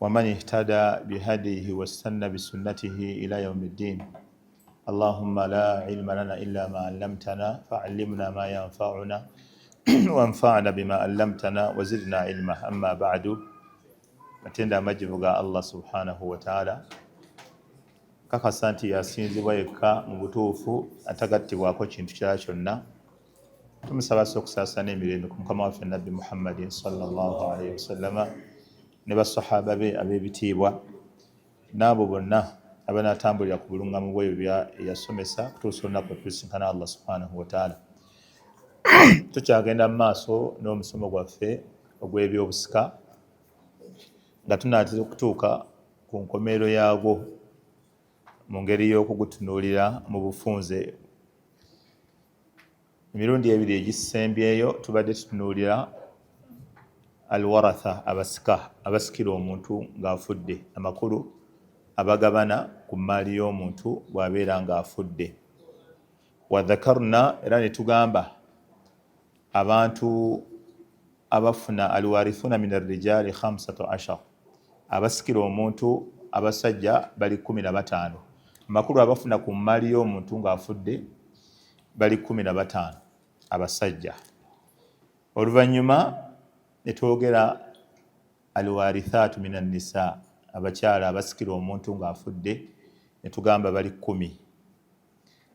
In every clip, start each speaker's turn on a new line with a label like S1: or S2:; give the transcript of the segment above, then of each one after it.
S1: ومن اهتدى بهديه واستنى بسنته إلى يوم الدين. اللهم لا علم لنا إلا ما علمتنا فعلمنا ما ينفعنا وانفعنا بما علمتنا وزدنا علما. أما بعد matenda amajjivu ga Allah subhanahu wa ta'ala kakasa nti yasinzibwa yekka mu butuufu atagattibwako kintu kyala kyonna. Tumusaba okusaasana emirembe ku mukama waffe nabbi Muhammadin sallallahu alaihi wasallama ne basahaba be ab'ebitiibwa n'abo bonna abanatambulira ku bulungamu bw'ebyo yasomesa kutuusa olunaku lwe tulisinkana Allah subhanahu wa ta'ala. Tukyagenda mu maaso n'omusomo gwaffe ogw'ebyobusika nga tunaatera okutuuka ku nkomerero yaagwo mu ngeri y'okugutunuulira mu bufunze. Emirundi ebiri egisembyeyo tubadde tutunuulira alwaratha, abasika abasikira omuntu ng'afudde, amakulu abagabana ku mmaali y'omuntu bw'abeera ng'afudde. Wadhakarna, era ne tugamba abantu abafuna alwarithuna min arrijaali 15, abasikira omuntu abasajja bali 15. Amakulu abafuna ku mmaali y'omuntu ng'afudde bali 15 abasajja. Oluvannyuma ne twogera alwarithaatu min annisa, abakyala abasikira omuntu ng'afudde ne tugamba bali 10.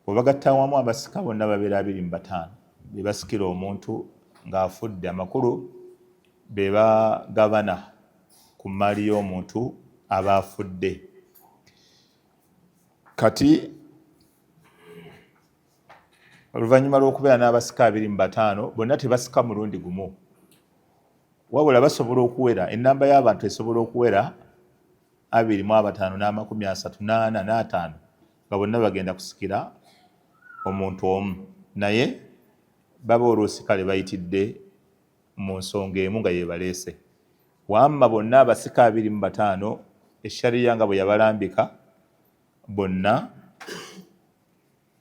S1: Bwe bagatta wamu abasika bonna babeera 25 be basikira omuntu ng'afudde, amakulu be bagabana ku mmaali y'omuntu aba afudde. Kati oluvannyuma lw'okubeera n'abasika 25 bonna tebasika mulundi gumu, wabula basobola okuwera, ennamba y'abantu esobola okuwera 25 n'amakumi 35 nga bonna bagenda kusikira omuntu omu, naye baba oluusi kale bayitidde mu nsonga emu nga yeebaleese. Wamma bonna abasika 25 eshariya nga bwe yabalambika bonna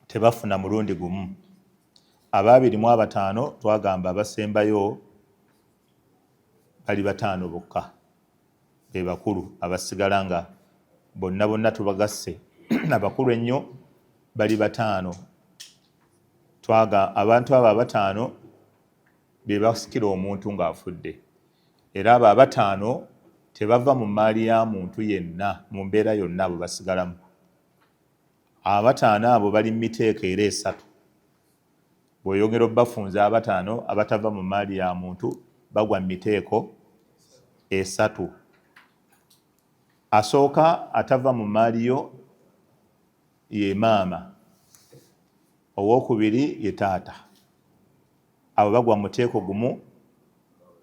S1: tebafuna mulundi gumu. Aba 25 twagamba abasembayo bali 5 bokka be bakulu, abasigala nga bonna tubagasse abakulu ennyo bali 5. Abantu abo 5 be basikira omuntu ng'afudde, era abo 5 tebava mu mmaali ya muntu yenna mu mbeera yonna abo basigalamu. 5 abo bali mu miteeko era 3. Bw'oyongera obbafunza 5 abatava mu mmaali ya muntu bagwa mu miteeko 3. Asooka atava mu mmaali yo ye maama, owookubiri ye taata. Abo bagwa mu muteeko gumu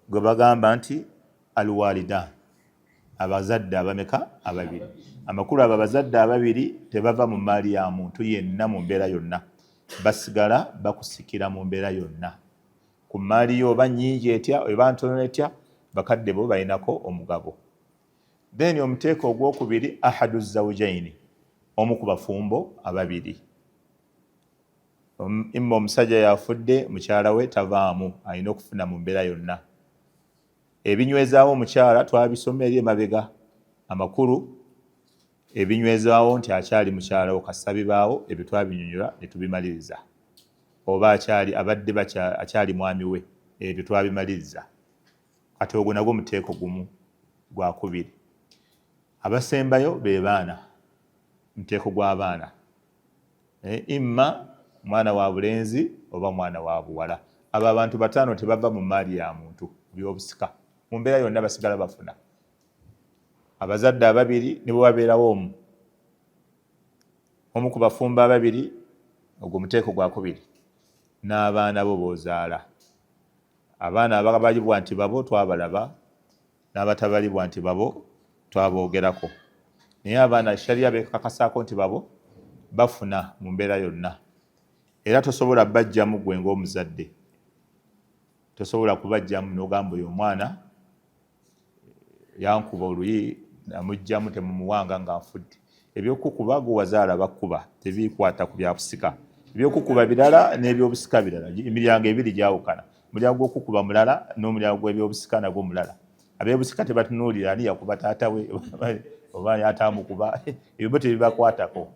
S1: gwe bagamba nti alwalidan, abazadde abameka? Ababiri. Amakulu abo abazadde ababiri tebava mu mmaali ya muntu yenna mu mbeera yonna, basigala bakusikira mu mbeera yonna. Ku mmaali yo oba nnyingi etya oba ntono etya, bakadde bo balinako omugabo. Then omuteeko ogwokubiri ahadu zawjaini, omu ku bafumbo ababiri. Imma omusajja yafudde, mukyala we tavaamu, alina okufuna mu mbeera yonna. Ebinywezaawo omukyala twabisoma eri emabega, amakulu ebinywezaawo nti akyali mukyala wo kasita bibaawo, ebyo twabinyonyola ne tubimaliriza. Oba akyali mwami we, ebyo twabimaliriza. Kati ogwo nagwo muteeko gumu gwa kubiri. Abasembayo be baana, muteeko gw'abaana, imma mwana wa bulenzi oba mwana wa buwala. Abo abantu 5 tebava mu mmaali ya muntu by'obusika, mu mbeera yonna basigala bafuna. Abazadde ababiri ne bwe wabeerawo omu ku bafumbo ababiri, ogwo muteeko gwa kubiri. N'abaana bo b'ozaala, abaana ababalibwa nti babo twabalaba, n'abatabalibwa nti babo twaboogerako, naye abaana shariya bekakasaako nti babo bafuna mu mbeera yonna. Era tosobola bajjamu gwe ng'omuzadde, tosobola kubajjamu n'ogamba oyo omwana yankuba oluyi namugjamu temumuwanga ng'afudde. Ebyokukuba gwe wazaala bakkuba, tebiikwata ku byakusika. Ebyokukuba birala n'ebyobusika birala, emiryango ebiri gyawukana. Omulyango gw'okukuba mulala n'omulyango gw'ebyobusika nagwo mulala. abebusika tebatunuulira ani yakuba taata we oba atamukuba ebyo tebibakwatako.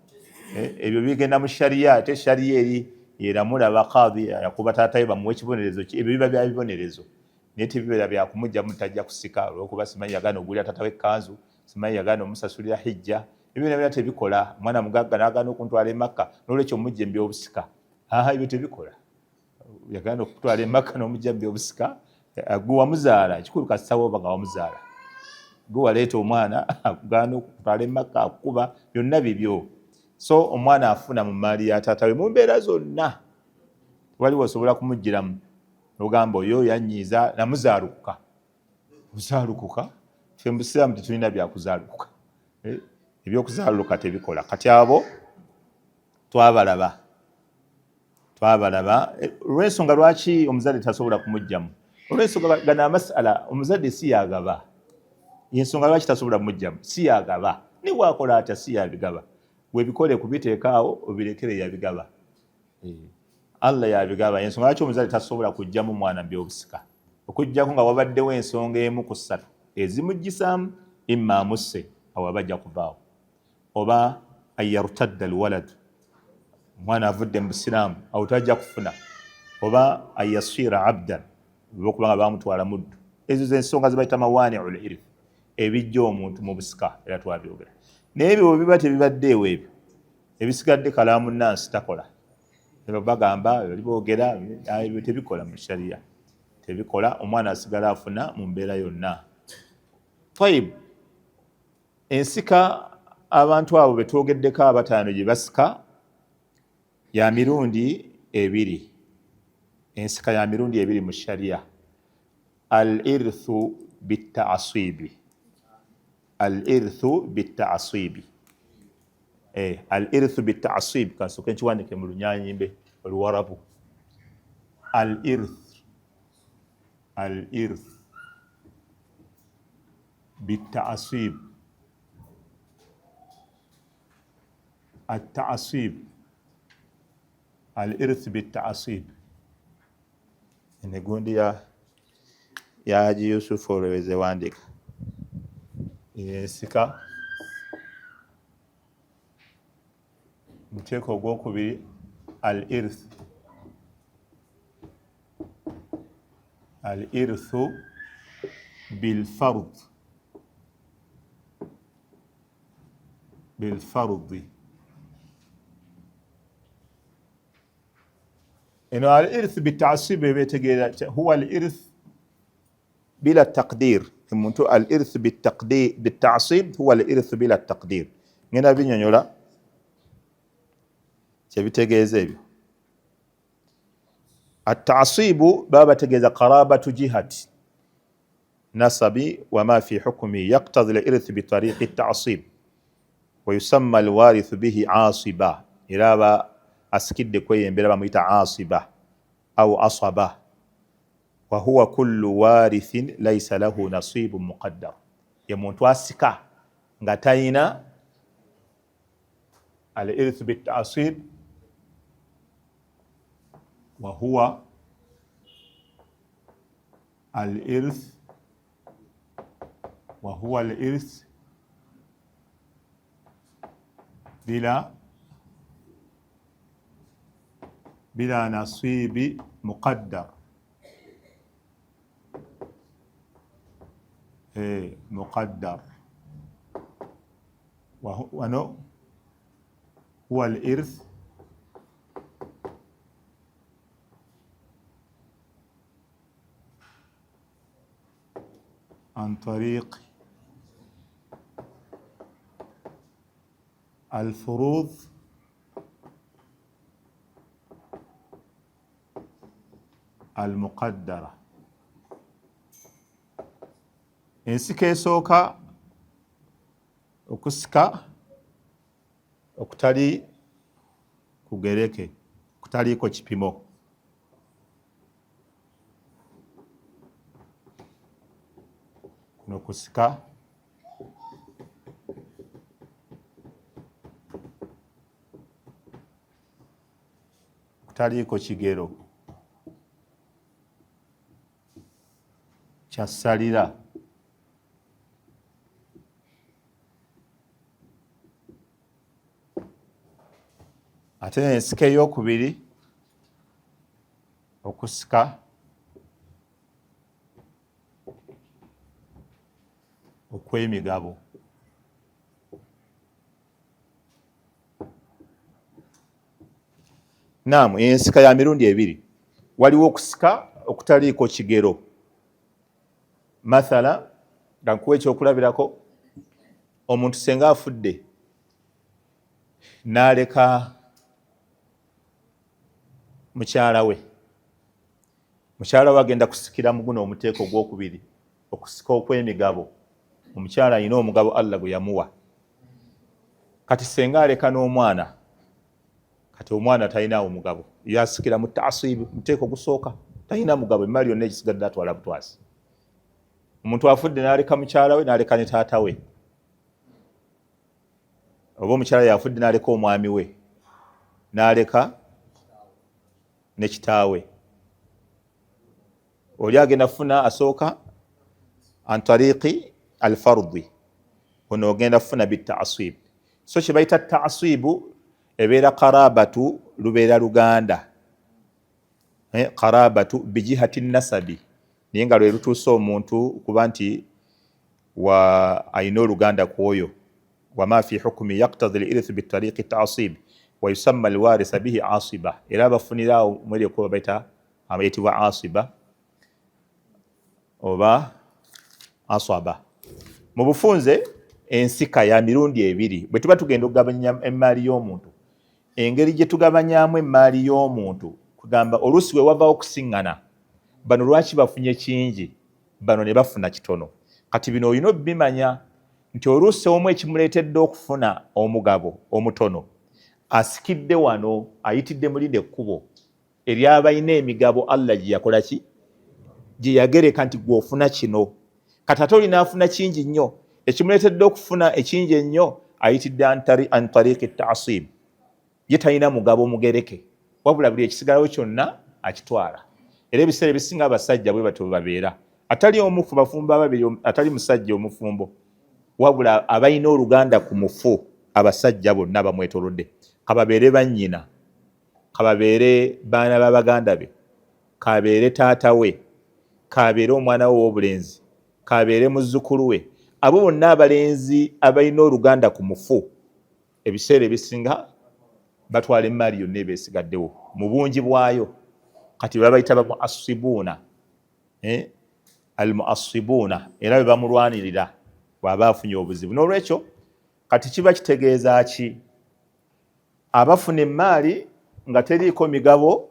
S1: Ebyo bigenda mu shariya, ate shariya eri yeramula abakadhi yakuba taata we bamuwa ekibonerezo, ebyo biba bya bibonerezo naye tebibeera byakumujja mutajja kusika olwokuba simanyi yagaana ogulira taata we ekkanzu, simanyi yagaana omusasulira hijja. Ebyo byonna tebikola. Mwana mugagga n'agaana okuntwala e Makka n'olwekyo omujja ebyobusika. Ebyo tebikola. Yagaana okutwala e Makka n'omujja ebyobusika, gwe wamuzaala ekikulu kasita woba nga wamuzaala, gwe waleeta omwana akugaana okutwala e Makka akukuba, byonna bibyo. So omwana afuna mu maali ya taata we mu mbeera zonna. Waliwo osobola kumugiramu ogamba oyo yanyiiza namuzaalukuka. Kuzaalukuka ffe mu Busiraamu tetulina byakuzaalukuka. Ebyokuzaaluka tebikola. Kati abo twabalaba olw'ensonga lwaki omuzadde tasobola kumugjamu. Olw'ensonga gana amasala omuzadde si yagaba. Ensonga lwaki tasobola kumugjamu si yagaba. Ne bwakola atya si yabigaba. Webikole kubiteekaawo obirekere yabigaba. Allah yabigaba. Ensonga lwaki omuzadde tasobola kujjamu mwana byobusika. Okujjako nga wabaddewo ensonga emu ku ssatu ezimuggisaamu, imma amusse awo abajja kuvaawo, oba ayartadda alwalad, omwana avudde mu Busiraamu awo tajja kufuna, oba ayasira abdan olwokuba nga bamutwala muddu. Ezo z'ensonga zibayita mawaani'ul irth, ebijja omuntu mu busika, era twabyogera. Naye ebyo biba tebibaddeewo, ebyo ebisigadde kalaamu nnansi takola. Bagamba oli boogera ebyo tebikola mu shariya, tebikola. Omwana asigala afuna mu mbeera yonna. Tayib, ensika abantu abo betwogeddeko abataano gye basika ya mirundi ebiri. Ensika ya mirundi ebiri mu shariya. Al-irthu bit-ta'asibi, al-irthu bit-ta'asibi. Al-irthu bit-ta'asib kasooke nkiwandiike mu Lunyaanyimbe Oluwarabu. Al-irth bit-ta'asib, at-ta'asib, al-irth bit-ta'asib. Enegundi ya Haji Yusuf oloweze wandika ensika. Muteeko ogwokubiri al-irthu bilfardi. Eno al-irth bit-ta'asib ebetegeera huwa al-irth bila taqdir. Omuntu al-irth bit-ta'asib huwa al-irth bila taqdir. Ngenda binyonyola kyebitegeeza ebyo. At-ta'asibu baba bategeeza qarabatu jihati nasabi wama fi hukmi yaqtadi al-irth bitariqi at-ta'asib wa yusamma al-warithu bihi asiba. Era aba asikidde kweyembera bamuyita asiba au asaba. Wa huwa kullu warithin laysa lahu nasibun muqaddar. Ye muntu asika nga tayina al-irth bit-ta'asib وهو الإرث بلا نصيب مقدر. مقدر. هو الإرث عن طريق الفروض المقدرة. ensika esooka okusika okutali kugereke, okutaliiko kipimo. Nokusika kutaliiko kigero kyassalira ate ensika ey'okubiri okusika okw'emigabo. Naamu, ensika ya mirundi ebiri. Waliwo okusika okutaliiko kigero. Mathala, nga nkuwa ekyokulabirako, omuntu senga afudde n'aleka mukyala we agenda kusikira mu guno omuteeko ogwokubiri, okusika okw'emigabo. Omukyala alina omugabo Allah gwe yamuwa. Kati senga aleka n'omwana, kati omwana talinawo mugabo, yasikira mu taasibu, muteeko gusooka, talina mugabo, emmali yonna egisigadde atwala butwasi. Omuntu afudde n'aleka mukyala we n'aleka ne taata we, oba omukyala yafudde n'aleka omwami we n'aleka ne kitaawe, oli agenda kufuna asooka an tariqi alfardi, ono ogenda kufuna bitaasib. So kye bayita taasibu ebeera qarabatu, lubeera luganda, qarabatu bijihati nasabi, naye nga lwe lutuusa omuntu kuba nti ayina oluganda kwoyo. Wama fi hukmi yaqtadi al-irth bitariqi taasib wa yusamma alwarisa bihi asiba. Era abafunirawo mweri okuba bayita abayitibwa asiba oba aswaba. Mu bufunze ensika ya mirundi ebiri. Bwe tuba tugenda okugabanya emmaali y'omuntu, engeri gye tugabanyamu emmaali y'omuntu kugamba oluusi we wava okusiŋŋana, bano lwaki bafunye kingi, bano ne bafuna kitono. Kati bino olina obimanya nti oluusi omu ekimuleetedde okufuna omugabo omutono asikidde wano, ayitidde mu lino ekkubo ery'abalina emigabo Allah gye yakola ki, gye yagereka nti gw'ofuna kino. Kati ate olina afuna kingi nnyo, ekimuleetedde okufuna ekingi ennyo ayitidde an tariqi taasib, ye talina mugabo mugereke, wabula buli ekisigalawo kyonna akitwala. Era ebiseera ebisinga abasajja bwe batyo babeera, atali omu ku bafumbo ababiri, atali musajja omufumbo, wabula abalina oluganda ku mufu, abasajja bonna bamwetoolodde, kababeere bannyina, kababeere baana b'abaganda be, kabeere taata we, kabeere omwana we ow'obulenzi, kabeere muzzukulu we, abo bonna abalenzi abalina oluganda ku mufu, ebiseera ebisinga batwala emmaali yonna ebeesigaddewo mu bungi bwayo. Kati babayita bamuasibuuna, almuasibuuna, era bwe bamulwanirira bw'aba afunye obuzibu. N'olwekyo kati kiba kitegeeza ki? Abafuna emmaali nga teriiko migabo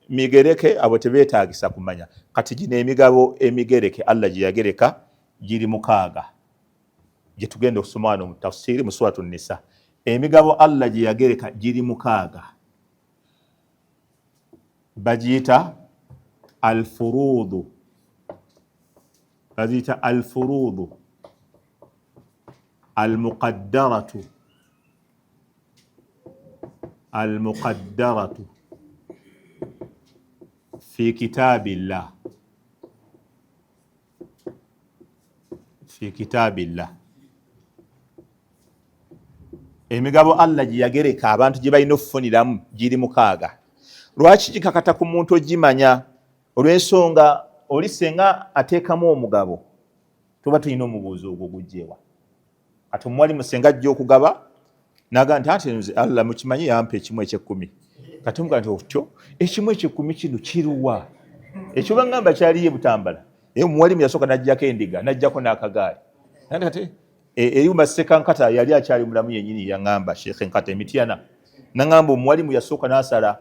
S1: migereke, abo tebeetaagisa kumanya. Kati gino emigabo emigereke Allah gye yagereka giri 6 gye tugenda okusoma wano mu tafsiri mu suratu Nisa. Emigabo Allah gye yagereka giri 6, bagiyita alfuruudu, bagiyita alfuruudu almuqaddaratu, almuqaddaratu fi kitaabillah, fi kitaabillah. Emigabo Allah gye yagereka abantu gye balina okufuniramu giri 6. Lwaki kikakata ku muntu ogimanya? Olw'ensonga oli senga ateekamu omugabo, tuba tulina omubuuzo ogwo gujjeewa. Kati omuwalimu senga ajja okugaba n'agamba nti ate nze Allah mukimanyi yampa 1/10. Kati omugamba nti otyo 1/10 kino kiruwa? Ekyo bangamba kyaliye Butambala. Omuwalimu yasooka n'ajjako endiga, n'ajjako n'akagaali. Kati Eyumba Sekankata yali akyali mulamu yennyini, yaŋŋamba Sheikh Nkata Emityana, n'aŋŋamba omuwalimu yasooka n'asala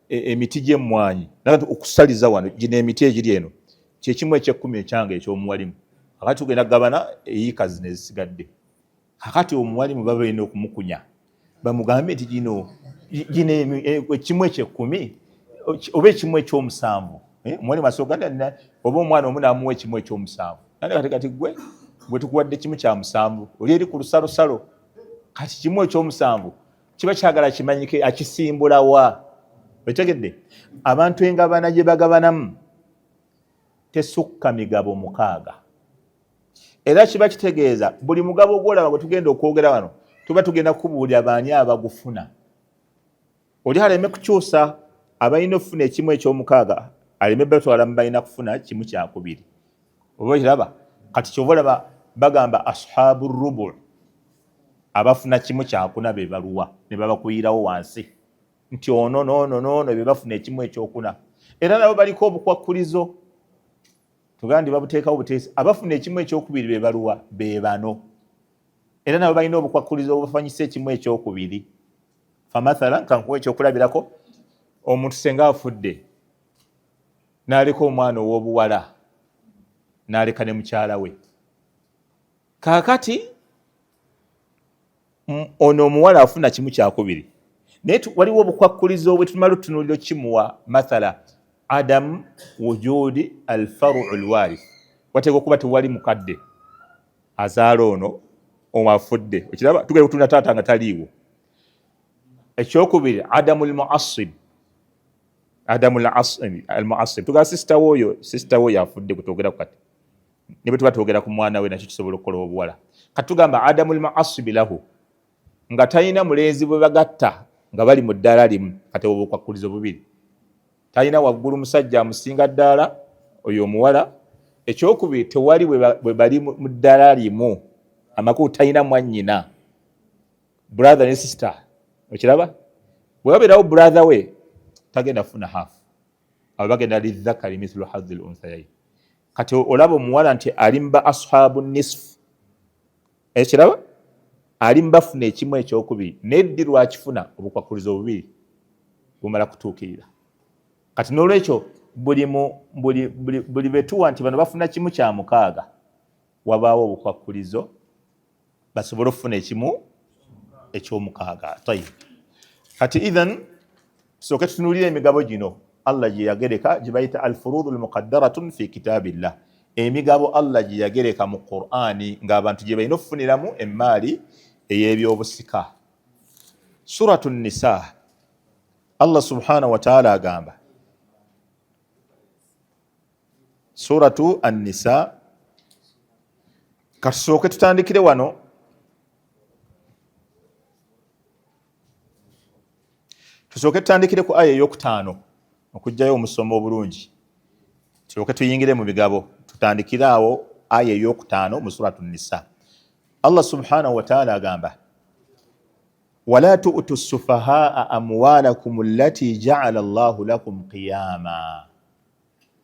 S1: emiti gy'emmwanyi, n'agamba okusaliza wano gino emiti egiri eno kye 1/10 ekyange eky'omuwalimu. Kakati tugenda kugabana eyiika zino ezisigadde. Kakati omuwalimu baba balina okumukunya bamugambe nti gino 1/10 oba 1/7. Omuwalimu asooka oba omwana omu n'amuwa 1/7. Kati gwe bwe tukuwadde 1/7 oli eri ku lusalosalo, kati 1/7 kiba kyagala kimanyike akisimbula wa? Otegedde? Abantu engabana gye bagabanamu tesukka migabo 6. Era kiba kitegeeza buli mugabo gw'olaba bwe tugenda okwogera wano tuba tugenda kubuulira baani abagufuna. oli aleme kukyusa abalina okufuna ekimu ekyomukaaga aleme batwala mu balina kufuna kimu kyakubiri. Oba okiraba kati kyova olaba bagamba ashabu rubu abafuna kimu kyakuna be baluwa ne babakuyirawo wansi nti ono noono be bafuna ekimu ekyokuna. Era nabo baliko obukwakkulizo tugandi babuteekawo buteesi abafuna ekimu ekyokubiri be baluwa be bano. Era nabo balina obukwakkulizo obufanyisa ekimu ekyokubiri. Famathala kankuwa ekyokulabirako, omuntu senga afudde n'aleka omwana ow'obuwala n'aleka ne mukyala we. Kaakati ono omuwala afuna kimu kyakubiri naye waliwo obukwakkulizo bwe tumala otutunuuliro kimuwa. Mathala adamu wujudi alfaru alwarith, wateeka okuba tewali mukadde azaala ono afudde. Okiraba tugenda kutunda taata nga taliiwo. Ekyokubiri adamu almuasib, adamu almuasib tugaa sisita woyo afudde kutwogera ku kati ne bwe tuba twogera ku mwana we nakyo kisobola okukola obuwala. Kati tugamba adamu almuasibi lahu nga talina mulenzi bwe bagatta nga bali mu ddaala limu. Kati obwo bukwakkulizo bubiri. Talina waggulu musajja amusinga ddaala oyo omuwala. Ekyokubiri tewali bwe bali mu ddaala limu amakulu talina mwannyina brother ne sister. Okiraba bwe wabeerawo brother we tagenda kufuna hafu, abo bagenda lidhakari mithlu hadhi lunthayaini. Kati olaba omuwala nti alimba ashabu nisfu. Ekiraba alimba funa ekimu ekyokubiri neddi lwakifuna obukwakkulizo bubiri bumala kutuukirira. Kati n'olwekyo buli betuwa nti bano bafuna kimu kya mukaaga wabaawo obukwakkulizo basobole okufuna ekimu ekyomukaaga. Kati idhan tusooke tutunuulire emigabo gino Allah gye yagereka gye bayita alfuruudu almuqaddaratun fi kitaabillah. Emigabo Allah gye yagereka mu Qur'ani ng'abantu gye balina okufuniramu emmaali ey'ebyobusika. Suratu Nisa Allah subhanahu wa ta'ala agamba, suratu An-Nisa. Katusooke tutandikire wano ku aya ey'okutaano okugjayo omusomo obulungi. Tusooke tuyingire mu bigabo tutandikire awo aya ey'okutaano mu suratu Nisa. Allah subhanahu wa ta'ala agamba wala tu'tu sufahaa amwalakum allati ja'ala Allahu lakum qiyama.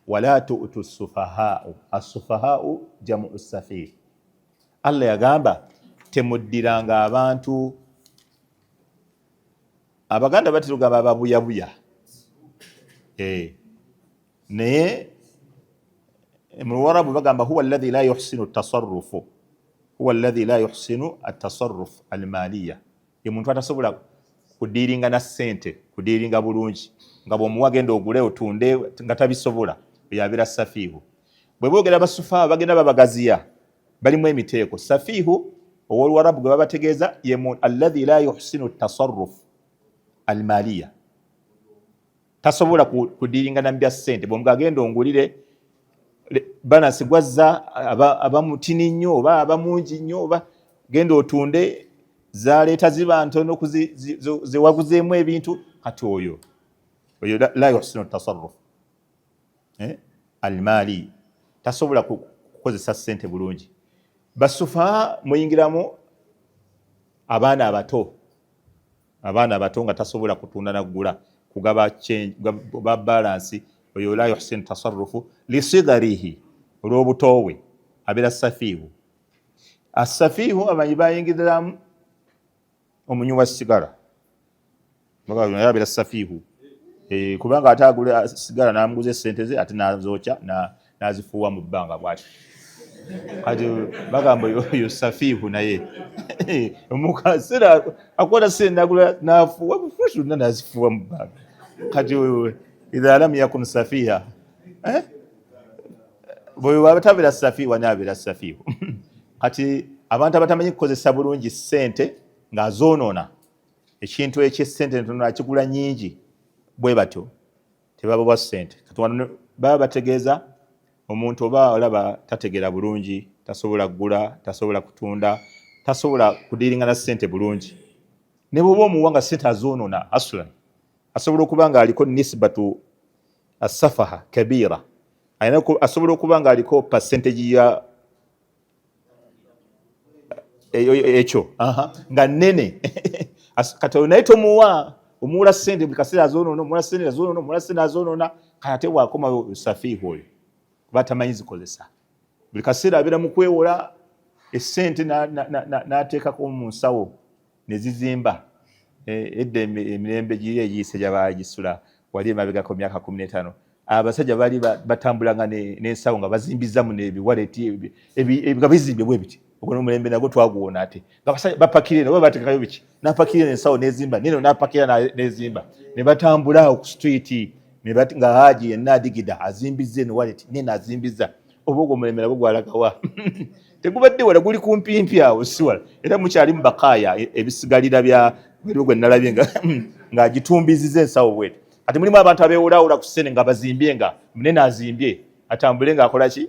S1: Wala tu'tu sufahaa, as-sufahaa jamu as-safih. Allah yagamba temuddiranga abantu, Abaganda batirugamba ababuyabuya naye mu Luwarabu bagamba huwa alladhi la yuhsinu at-tasarrufu, huwa alladhi la yuhsinu at-tasarruf al-maliya. Ye muntu atasobola kudiringa na ssente, kudiringa bulungi nga bw'omuwa genda ogule otunde nga tabisobola, yabira safihu. Bwe boogera basufa bagenda babagaziya balimu emiteeko. Safihu ow'Oluwarabu gwe babategeeza ye alladhi la yuhsinu at-tasarruf al-maliya, tasobola kudiringa na mbya ssente. Bw'omuga agenda ongulire banasi gwazza abamutini nnyo oba abamungi nnyo oba genda otunde zaleeta ziba ntono zewaguzeemu ebintu. Kati oyo la yuhsinu tasarruf al-mali, tasobola kukozesa ssente bulungi. Basufa muyingiramu abaana abato nga tasobola kutunda nagula kugaba change ba balance. Oyo la yuhsinu tasarrufu lisigarihi, olw'obutowe abera safihu. As-safihu abayi bayingiramu omunywa sigara bagala yabira safihu kubanga atagula sigara namuguze sente ze ate nazocha nazifuwa mu bbanga bwati. Kati bagamba yo safihu naye omukasira akola sente nagula nafuwa bufushu nazifuwa mu bbanga. Kati idha lam yakun safiha boyo abatabira safihu wanabira safihu. Kati abantu abatamanyi kukozesa bulungi sente nga zoonona ekintu eky'essente ntono akigula nyingi bwe batyo tebabwa ssente. Kati wano baba bategeeza omuntu oba olaba tategera bulungi, tasobola kugula, tasobola kutunda, tasobola kudiringa na ssente bulungi, ne bwoba omuwa nga ssente azoonona aslan asobola okuba nga aliko nisbatu asafaha kabira, asobola okuba nga aliko percentage ya ekyo nga nene kati naye tomuwa omuwula ssente buli kaseera azonoona, omuwula ssente azonoona, omuwula ssente azonoona, kati ate bwakomawo safiihu oyo kuba tamanyi zikozesa, buli kaseera abeera mu kwewola essente n'ateekako mu nsawo ne zizimba. Edda emirembe giri egiyise gyabagisula wali emabegako myaka 15 abasajja baali batambulanga n'ensawo nga bazimbizamu n'ebiwaleti nga bizimbye bwe biti. Ogwo n'omulembe nagwo twaguwona ate nga bapakire oba bateekayo biki n'apakire n'ensawo n'ezimba neno n'apakira n'ezimba ne batambula awo ku street nga Haji yenna adigida azimbize n'ewaleti neno azimbiza. Oba ogwo omulembe nagwo gwalagawa tegubadde wala guli kumpimpi awo siwala era mukyali mu bakaaya ebisigalira bya gwe nalabye nga agitumbiziza ensawo bwete. Kati mulimu abantu abeewolawola ku ssente nga bazimbye nga munene azimbye atambule ng'akola ki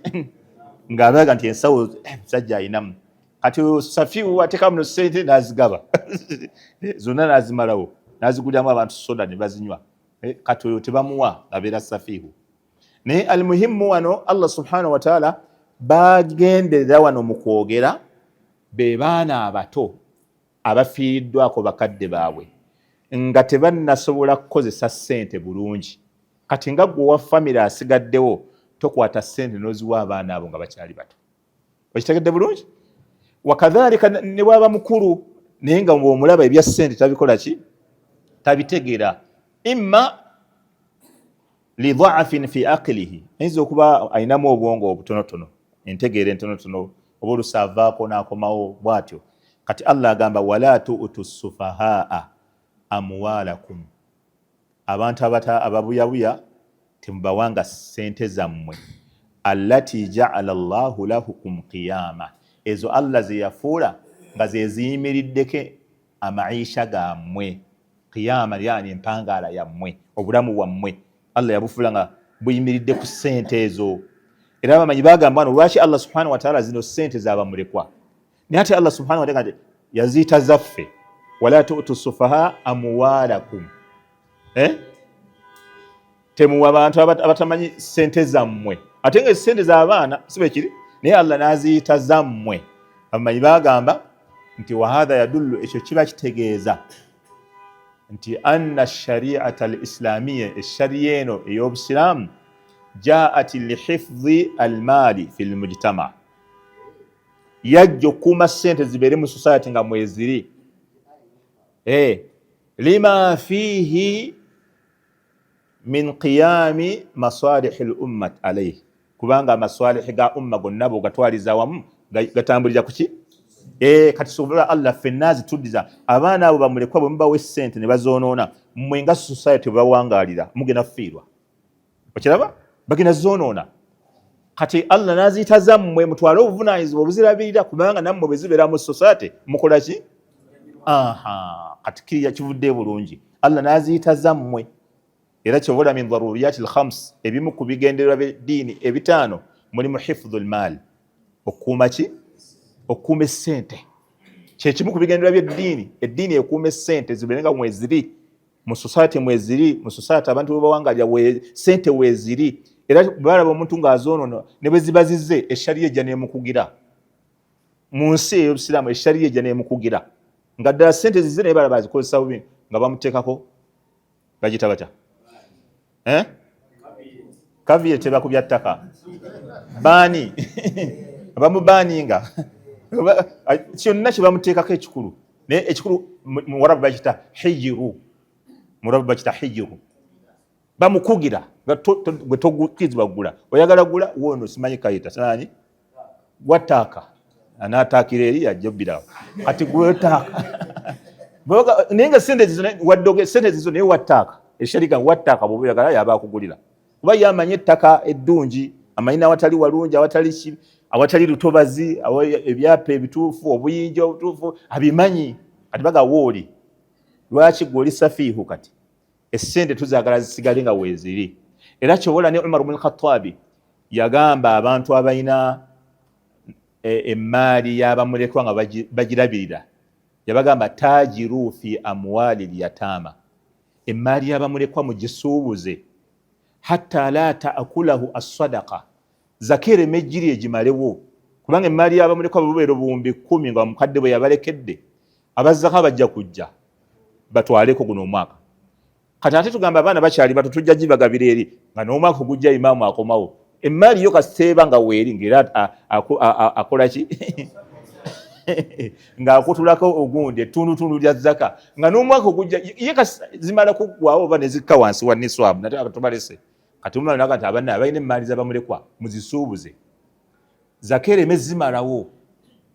S1: ng'abaga nti ensawo musajja ayinamu. Kati Safiu ateeka muno ssente n'azigaba zonna n'azimalawo n'aziguliramu abantu soda ne bazinywa. Kati oyo tebamuwa abeera Safiu. Naye almuhimu wano Allah subhanahu wa ta'ala bagenderera wano mu kwogera be baana abato abafiiriddwako bakadde baabwe nga tebannasobola kukozesa ssente bulungi. Kati nga gwe wa famire asigaddewo tokwata ssente n'oziwa abaana abo nga bakyali bato. Okitegedde bulungi? Wakadhalika ne bwaba mukulu naye nga bw'omulaba ebya ssente tabikola ki? Tabitegeera. Imma lidhaafin fi aqlihi, ayinza okuba ayinamu obwongo obutonotono, entegeera entonotono, oba olusi avaako n'akomawo bw'atyo. Kati Allah agamba wala tu'tu sufahaa amwalakum, abantu ababuyabuya temubawanga ssente zammwe allati ja'ala Allahu lahukum qiyama, ezo Allah ze yafuula nga ze ziyimiriddeko amaisha gammwe. Qiyama yani empangaala yammwe, obulamu bwammwe Allah yabufuula nga buyimiridde ku ssente ezo. Era abamanyi bagamba wano lwaki Allah subhanahu wa ta'ala zino ssente zabamulekwa. Naye ate Allah subhanahu wa ta'ala yaziyita zaffe wala tu'tu sufaha amwalakum, temuwa abantu abatamanyi ssente zammwe. Ate nga ssente z'abaana sibe kiri, naye Allah n'aziyita zammwe. Abamanyi bagamba nti wahadha yadullu, ekyo kiba kitegeeza nti anna shari'ata al-islamiyya, eshariya eno ey'obusiraamu jaat lihifdhi almaali fi lmujtama, yajja okukuuma ssente zibeere mu society nga mweziri, lima fihi min qiyami masalihi lummat alayhi, kubanga amasalihi ga umma gonna bw'ogatwaliza wamu gatambulira kuki? Kati sobola Allah ffenna zituddiza abaana abo bamulekwa bwe mubawa essente ne bazoonoona, mmwe nga society bwe bawangaalira mugenda kufiirwa. Okiraba? Bagenda zoonoona. Kati Allah n'aziyita zammwe mutwale obuvunaanyizibwa obuzirabirira, kubanga nammwe bwe zibeera mu society mukola ki? Kati kiriya kivudde bulungi. Allah n'aziyita zammwe. Era kyobola min daruriyati al-khams, ebimu ku bigendererwa by'eddiini ebitaano mulimu hifdhul maal, okukuuma ki? Okukuuma essente. Kyekimu ku bigendererwa by'eddiini. Eddiini ekuuma essente zibeere nga mweziri mu society, mweziri mu society abantu bwe bawangalira ssente weeziri. Era balaba omuntu ng'azoonoona ne bwe ziba zizze, eshariya ejja n'emukugira. Mu nsi ey'obusiraamu eshariya ejja n'emukugira nga ddala ssente zizze naye balaba azikozesa bubi nga bamuteekako bagita batya? Kaviire tebakubya ttaka baani bamubaninga kyonna kye bamuteekako ekikulu, naye ekikulu mu Warabu bakita hijiru, mu Warabu bakita hijiru, bamukugira gwe togukizibwa kugula, oyagala gula wono simanyi kayita sanani wataaka anaataakira eri ajjobbirawo kati gwetaaka naye nga sente zizo waddoge sente zizo naye wattaaka eshariga wattaaka bw'oba oyagala yaba akugulira kuba yamanye ettaka eddungi, amanyi n'awatali walungi, awatali lutobazi, ebyapa ebituufu, obuyinja obutuufu abimanyi. Kati baga wooli lwaki gw'oli safiihu? Kati essente tuzaagala zisigale nga weeziri. Era kyobola ne Umar ibn Khattabi yagamba abantu abalina emmaali y'abamulekwa nga bagirabirira, yabagamba tajiru fi amwali lyataama, emmaali y'abamulekwa mugisuubuze hatta la taakulahu as-sadaqa, zakere mejjiri egimalewo, kubanga emmaali y'abamulekwa bubeera obuwumbi 10 nga mukadde bwe yabalekedde, abazzaka bajja kujja batwaleko guno omwaka. Kati ate tugamba abaana bakyali bato tujja gibagabira eri nga n'omwaka ogujja imaamu akomawo, emmaali yo kasiteeba nga weeri ng'era akola ki ng'akutulako ogundi ettundutundu lya zaka nga n'omwaka ogujja ye zimala kuggwawo oba ne zikka wansi wa niswabu nate tubalese. Kati mumalaga nti abaana abalina emmaali z'abamulekwa muzisuubuze, zaka ereme zimalawo.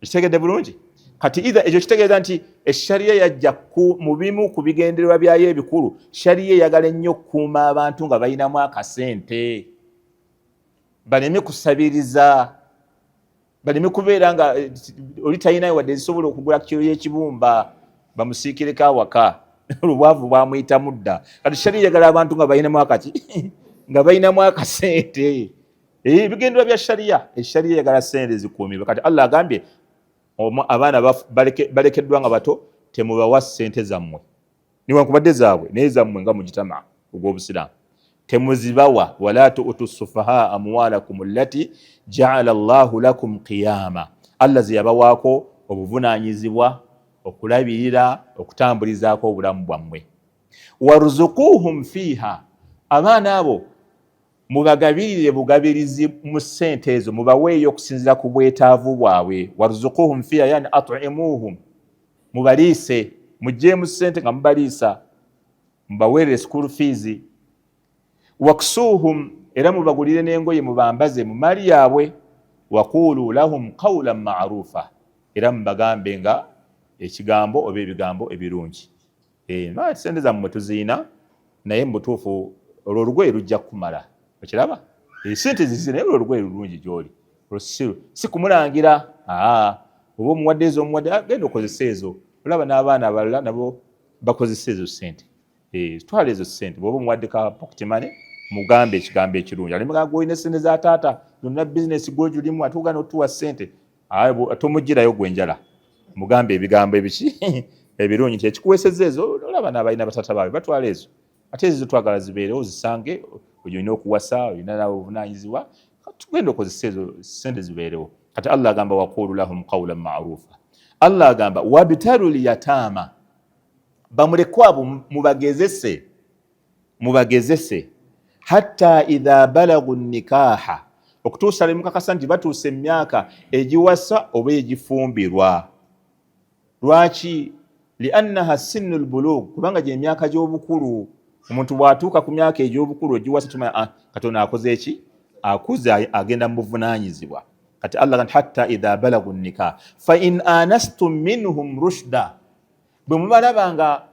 S1: Ekitegedde bulungi? Kati either ekyo kitegeeza nti eshariya yajja mu bimu ku bigendererwa byayo ebikulu, shariya eyagala ennyo okukuuma abantu nga balinamu akasente, baleme kusabiriza, baleme kubeera nga oli talinayo wadde zisobola okugula kiro y'ekibumba bamusiikireko awaka olubwavu bwamuyita mudda. Kati shariya eyagala abantu nga balinamu akati nga balinamu akasente. Ebigendererwa bya shariya, eshariya eyagala sente zikuumibwa. Kati Allah agambye abaana balekeddwa nga bato temubawa ssente zammwe niwankubadde zaabwe naye zammwe nga mujitama ogw'obusiraamu temuzibawa. wala tu'tu sufahaa amwalakum allati ja'ala Allahu lakum qiyama, Allah ze yabawaako obuvunaanyizibwa okulabirira okutambulizaako obulamu bwammwe. warzuquhum fiha, abaana abo mubagabirire bugabirizi mu ssente ezo, mubaweeyo okusinzira ku bwetaavu bwabwe. warzuquhum fiha yani at'imuhum, mubaliise, mugjeemu ssente nga mubaliisa, mubaweerere school fees. waksuhum, era mubagulire n'engoye mubambaze mu maali yaabwe. waqulu lahum qawlan ma'rufa, era mubagambe nga ekigambo oba ebigambo ebirungi. Ssente zammwe tuziina naye mu butuufu olwo olugoye lujja kumala. Okiraba? Ssente zizina naye olugoye lulungi gy'oli. Si kumulangira, oba omuwadde ezo omuwadde genda okozesa ezo. Olaba n'abaana abalala nabo bakozesa ezo ssente. Twala ezo ssente, bw'oba omuwadde ka pocket money mugambe ekigambo ekirungi. Alimugamba gw'olina ssente za taata, zonna bizinesi gw'ogirulimu ate ogana otuwa ssente, tomugirayo gwe njala. Mugambe ebigambo ebiki ebirungi nti ekikuweesezza ezo, olaba n'abalina bataata baabwe batwala ezo. Ate ezo twagala zibeerewo zisange, olina okuwasa, olina nawe obuvunaanyizibwa, tugenda okozesa ezo ssente zibeerewo. Kati Allah agamba waqulu lahum qawlan ma'rufa. Allah agamba wabtalu liyataama, bamulekwa abo mubagezese hatta idha balagu nikaha, okutuusa lemukakasa nti batuuse emyaka egiwasa oba egifumbirwa. Lwaki? liannaha sinnu lbulugh, kubanga gye emyaka gy'obukulu. Omuntu bw'atuuka ku myaka egy'obukulu egiwasa tumanya Katonda akoze eki? Akuze, agenda mu buvunaanyizibwa. Kati Allah gamba hatta idha balagu nikah fa in anastum minhum rushda, bwe mubalaba nga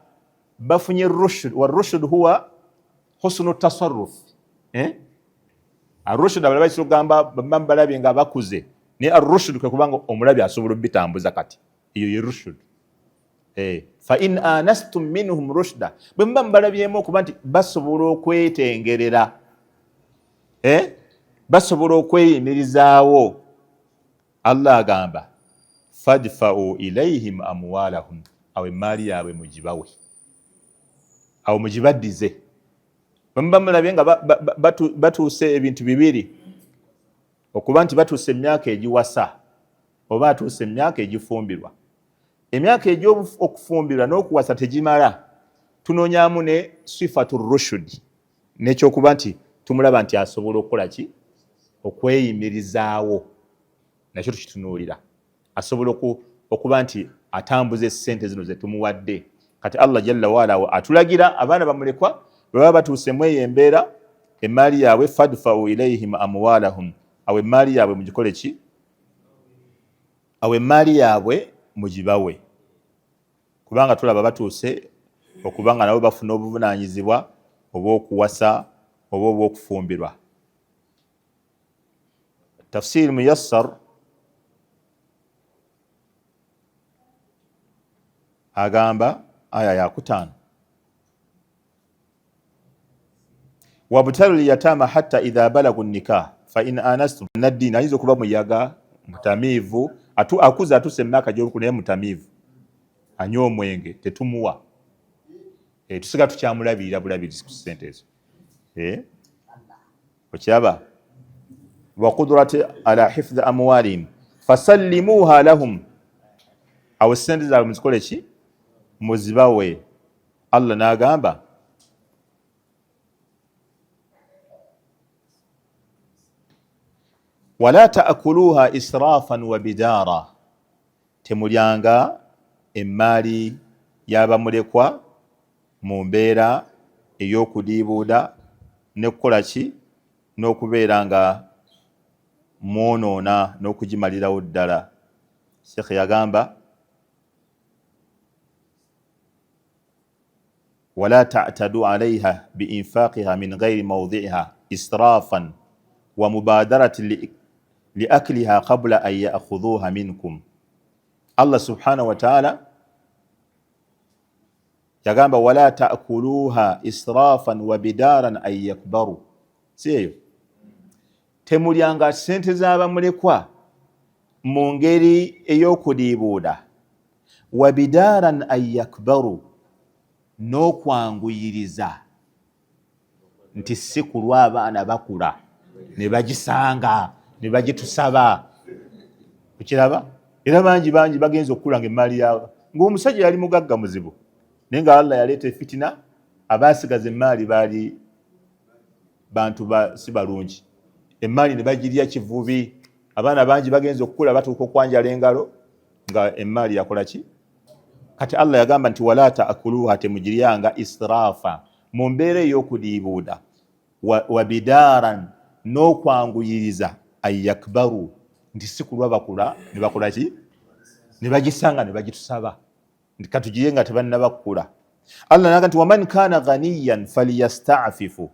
S1: bafunye rushd. Warushd huwa husnu tasarruf. Arushd abalaba ekigamba balabye nga bakuze, naye arushd kwe kubanga omulabi asobola obitambuza. Kati iyo ye rushd. Fa in anastum minhum rushda, bwe muba mubalabyemu okuba nti basobola okwetengerera, basobola okweyimirizaawo. Allah agamba fadfa'u ilayhim amwalahum, awo emmaali yaabwe mugibawe, awo mugibaddize. Bwe muba mulabye nga batuuse ebintu bibiri, okuba nti batuuse emyaka egiwasa oba atuuse emyaka egifumbirwa. Emyaka egy'okufumbirwa n'okuwasa tegimala, tunoonyaamu ne sifatu rushd, n'ekyokuba nti tumulaba nti asobola okukola ki? Okweyimirizaawo. Nakyo tukitunuulira, asobola okuba nti atambuza essente zino ze tumuwadde. Kati Allah jalla waala atulagira abaana bamulekwa bwe baba batuusemu eyo embeera, emmaali yaabwe fadfa'u ilayhim amwalahum, awo emmaali yaabwe mugikole ki? Awo emmaali yaabwe mugibawe, kubanga tulaba batuuse okuba nga nabo bafuna obuvunaanyizibwa obw'okuwasa oba obw'okufumbirwa. Tafsir Muyassar agamba aya ya 5, wabtalu liyatama hatta idha balagu nikah fa in anastum. Naddiini ayinza okuba muyaga, mutamiivu, akuze atuuse emyaka gy'obukulu naye mutamiivu, anywa omwenge, tetumuwa. tusiga tukyamulabirira bulabirizi ku ssente ezo okyaba wa qudrati ala hifdhi amwalihim fasallimuha lahum awo ssente zaabwe muzikole ki muzibawe Allah n'agamba wala taakuluha israfan wa bidara temulyanga emmaali y'abamulekwa mu mbeera ey'okudiibuuda n'ekukola ki n'okubeera nga mwonoona n'okugimalirawo ddala. Sheikh yagamba wala ta'tadu alayha biinfaqiha min ghayri mawdi'iha israfan wa mubadarati liakliha qabla an ya'khudhuha minkum. Allah subhanahu wa ta'ala yagamba wala ta'kuluha israfan wa bidaran an yakbaru. Siyo temulyanga ssente z'abamulekwa mu ngeri ey'okudiibuuda wa bidaran an yakbaru n'okwanguyiriza nti si kulwa abaana bakula ne bagisanga ne bagitusaba kukiraba era bangi bagenza okukula nga emmaali yaabwe ng'omusajja yali mugagga muzibu naye nga Allah yaleeta fitina abaasigaza emmaali baali bantu si balungi emmaali ne bagirya kivubi abaana bangi bagenza okukula batuuka okwanjala engalo nga emmaali yakola ki kati Allah yagamba nti wala taakuluha temugiryanga israfa mu mbeera ey'okudiibuuda wa bidaran n'okwanguyiriza ayakbaru nti si kulwa bakula ne bakola ki ne bagisanga ne bagitusaba nti katugirye nga tebannabakula. Allah naga nti waman kana ghaniyan falyastafifu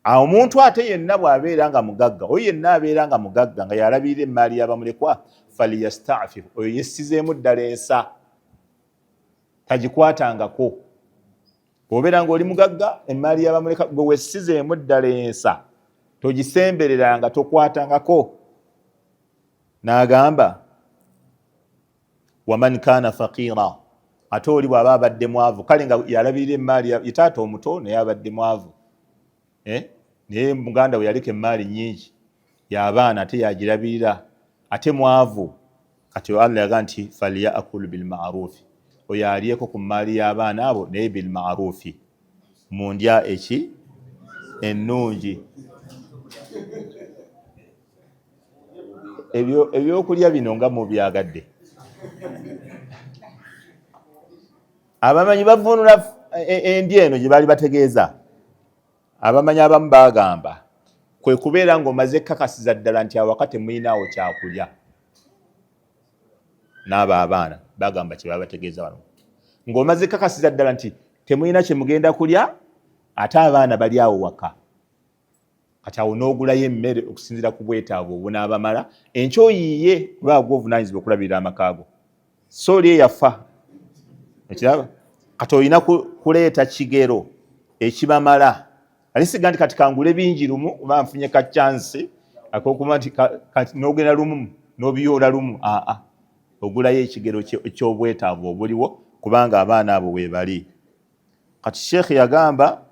S1: omuntu ate yenna bw'abeera nga mugagga oyo yenna abeera nga mugagga nga yalabirira emmaali y'abamulekwa falyastafifu oyo yessizeemu ddala ensa tagikwatangako. Bw'obeera ng'oli mugagga emmaali y'abamulekwa gwe wessizeemu ddala ensa togisembereranga tokwatangako. N'agamba waman kana faqira ate oli bw'aba abadde mwavu kale nga yalabirira emmaali ye taata omuto naye abadde mwavu naye muganda we yaleka emmaali nnyingi y'abaana ate yagirabirira ate mwavu kati Allah yaga nti falyakul bilma'rufi oyo alyeko ku mmaali y'abaana abo naye bilma'rufi mu ndya eki ennungi. Ebyokulya bino nga mubyagadde abamanyi bavunula endya eno gye baali bategeeza abamanyi abamu bagamba kwe kubeera ng'omaze kakasiza ddala nti awaka temuyinaawo kyakulya n'abo abaana bagamba kye baba bategeeza wano ng'omaze kakasiza ddala nti temuyina kye mugenda kulya ate abaana bali awo waka kati awo n'ogulayo emmere okusinziira ku bwetaavu obunaabamala enkyoyiiye kuba gw'ovunaanyizibwa okulabirira amakaago so oli eyafa ekiraba kati olina kuleeta kigero ekibamala alisiga nti kati kangule bingi lumu oba nfunye ka chansi ak'okuba nti n'ogenda lumu n'obiyoola lumu ogulayo ekigero eky'obwetaavu obuliwo kubanga abaana abo weebali. Kati Sheikh yagamba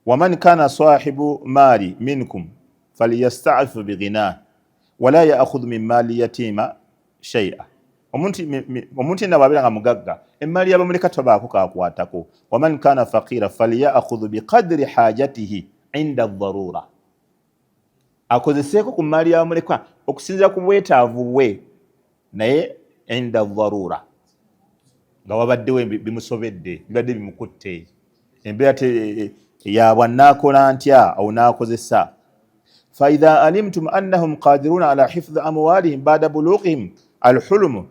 S1: waman kana sahibu mali minkum falyasta'fu bighina wala ya'khudh min mali yatima shay'a. Omuntu yenna bw'abeera nga mugagga emmaali y'abamulekwa tabaako kakwatako. Waman kana faqira falya'khudh biqadri hajatihi inda dharura akozeseeko ku mmaali y'abamulekwa okusinziira ku bwetaavu bwe naye inda dharura nga wabaddewo bimusobedde bibadde bimukutte embeera yabwa naakola ntya awo naakozesa. faidha alimtum annahum qadiruna ala hifdhi amwalihim ba'da bulughihim alhulum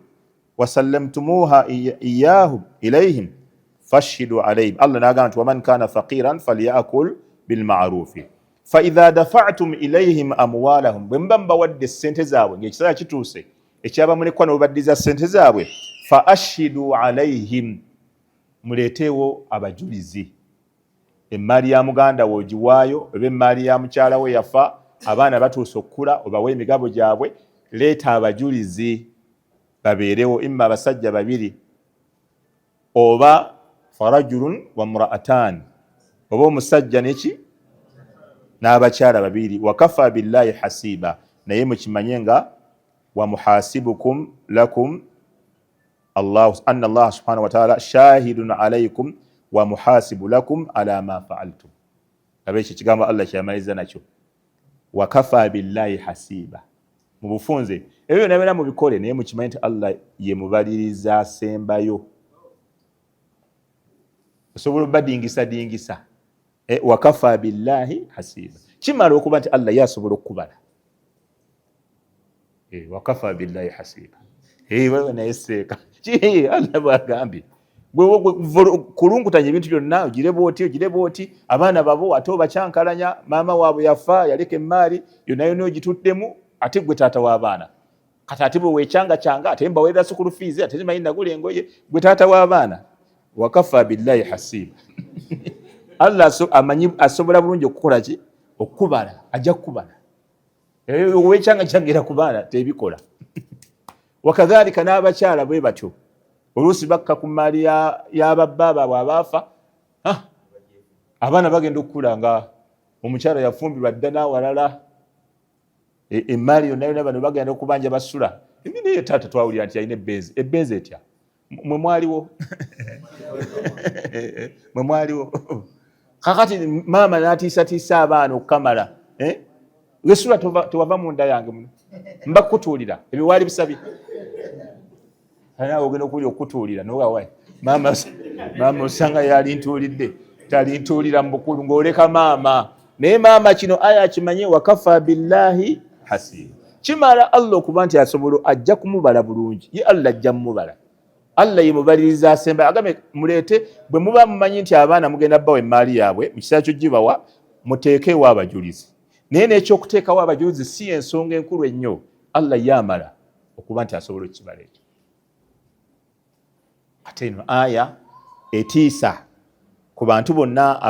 S1: wasallamtumuha iyahum ilayhim fashhidu alayhim. Allah n'agamba nti waman kana faqiran falyakul bilma'rufi faidha dafa'tum ilayhim amwalahum bwe muba mubawadde ssente zaabwe ng'ekiseera kituuse ekyabamulekwa ne bubaddiza ssente zaabwe fa ashhidu alayhim muleeteewo abajulizi. Emmaali ya muganda wo ogiwaayo oba emmaali ya mukyala we yafa abaana batuuse okukula obawa emigabo gyabwe leeta abajulizi babeerewo imma abasajja babiri oba farajulun wa mraatan, oba omusajja neki n'abakyala babiri. Wakafa billahi hasiba, naye mukimanye nga wa muhasibukum lakum anna Allah subhanahu wa ta'ala shahidun alaykum wa muhasibu lakum ala ma fa'altum. Abekyo kigambo Allah kyamaliza nakyo, wakafa billahi hasiba. Mu bufunze ebyo nabera mu bikole, naye mukimanye nti Allah ye mubaliriza asembayo. Osobola badingisa wakafa billahi hasiba, kimala okuba nti Allah yasobola okubala. Wakafa billahi hasiba. Wewe naye seeka Allah bwagambye kulungutanya ebintu byonna, ogire booti, abaana babo ate obakyankalanya, maama waabwe yafa yaleka emaali yonna yonna ogituddemu, ate gwe taata w'abaana. Kati ate bwe weekyanga ate mbaweerera sukulu fees, ate zimanyi nagula engoye, gwe taata w'abaana. Wakafa billahi hasiba. Allah amanyi asobola bulungi okukola ki? Okubala, ajja kukubala. Weekyanga ku baana tebikola. Wakadhalika n'abakyala bwe batyo, oluusi bakka ku maali y'ababba baabwe abaafa, abaana bagenda okukula nga omukyala yafumbirwa dda n'awalala, emaali yonna bano bagenda okubanja basula. Naye taata twawulira nti alina ebbenzi etya. Mwe mwaliwo? Mwe mwaliwo? Kakati maama n'atiisatiisa abaana okukamala. Wesula tewava mu nda yange muno, mba kukutuulira ebyo waali bisabye. Nawe ogenda okuwulira okutuulira nowawayi maama osanga yalintuulidde, talintuulira mu bukulu ng'oleka maama. Naye maama kino aya akimanye, wakafa billahi hasiba. Kimala Allah okuba nti asobola ajja kumubala bulungi, ye Allah ajja mumubala. Allah ye mubaliriza asemba. Agambe muleete, bwe muba mumanyi nti abaana mugenda bbawa emaali yaabwe, mu kiseera ky'ogibawa muteekewo abajulizi. Naye n'ekyokuteekawo abajulizi si ensonga enkulu ennyo, Allah yamala okuba nti asobola okukibala ekyo. Ate eno aya etiisa ku bantu bonna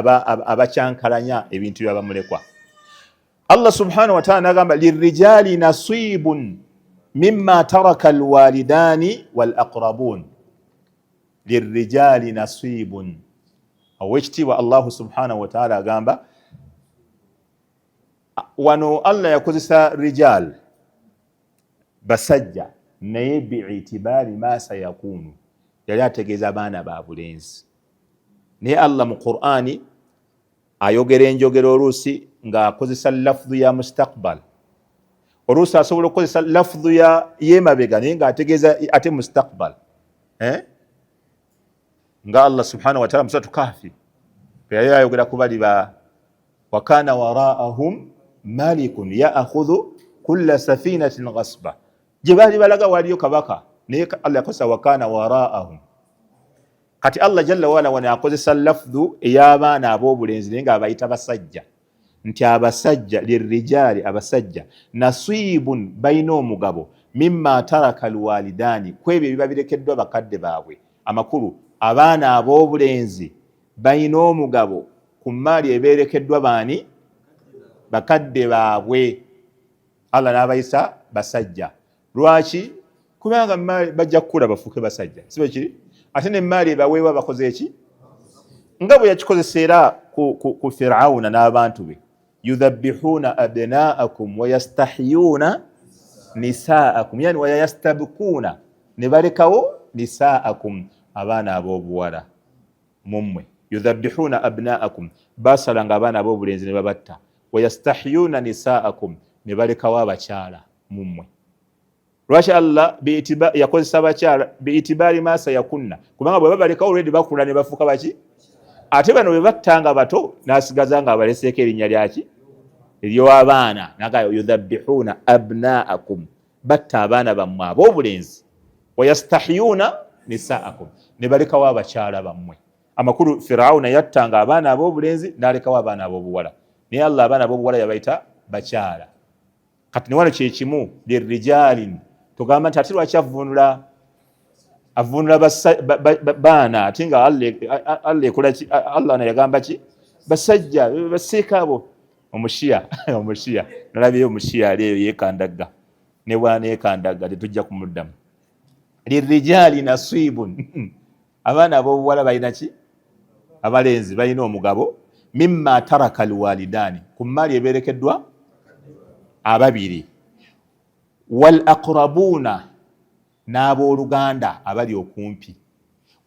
S1: abakyankalanya ebintu byabamulekwa. Allah subhanahu wa ta'ala n'agamba lirrijali nasibun mimma taraka alwalidani wal aqrabun. Lirrijali nasibun, owekitiibwa Allah subhanahu wa ta'ala agamba wano Allah yakozesa rijal basajja, naye bi'itibari ma sayakunu, yali ategeeza abaana ba bulenzi. Naye Allah mu Qur'ani ayogera enjogero oluusi ng'akozesa lafdhu ya mustaqbal, oluusi asobola okukozesa lafdhu y'emabega naye ng'ategeeza ate mustaqbal. Nga Allah subhanahu wa ta'ala musatu Kahfi yali ayogera ku bali ba wakana waraahum malikun ya'khudhu kulla safinatin ghasba, gye baali balaga waliyo kabaka, naye Allah yakozesa wakana waraahum. Kati Allah jalla wala wana akozesa lafdhu ey'abaana ab'obulenzi naye ng'abayita basajja, nti abasajja lirrijali, abasajja nasibun, balina omugabo mimma taraka alwalidani, kwebyo ebibabirekeddwa bakadde baabwe amakulu. Abaana ab'obulenzi balina omugabo ku maali ebeerekeddwa baani? Bakadde baabwe. Allah n'abayisa basajja. Lwaki? Kubanga maali bajja kukula bafuuke basajja, si bwe kiri? Ate ne maali ebaweebwa bakoze eki? Nga bwe yakikozesa era ku Firawuna n'abantu be, yudhabbihuna abnaakum wa yastahyuna nisaakum, yani wa yastabikuna, ne balekawo nisaakum, abaana ab'obuwala mummwe. Yudhabbihuna abnaakum, basalanga abaana ab'obulenzi ne babatta. Wa yastahyuna nisaakum, ne balekawo abakyala mummwe. Lwaki Allah yakozesa abakyala biitibari ma sayakunna, kubanga bwe babalekawo already bakula ne bafuuka baki? Ate bano bwe battanga bato n'asigaza nga abaleseeko erinnya lyaki? Ery'abaana. Nagayo yudhabbihuna abnaakum, batta abaana bammwe ab'obulenzi. Wa yastahyuna nisaakum, ne balekawo abakyala bammwe. Amakulu Firawuna yattanga abaana ab'obulenzi n'alekawo abaana ab'obuwala, naye Allah abaana ab'obuwala yabayita bakyala. Kati ne wano kye kimu lirrijalin, tugamba nti ate lwaki avunula baana ate nga Allah ekola ki? Allah yagamba ki? Basajja baseeka abo. Omushiya nalabyeyo omushiya aliyo yeekandagga, ne bwana yeekandagga tetujja kumuddamu. Lirrijali nasibun, abaana ab'obuwala balina ki? Abalenzi balina omugabo mimma taraka alwalidaani, ku maali ebeerekeddwa ababiri, wal aqrabuuna, n'abooluganda abali okumpi.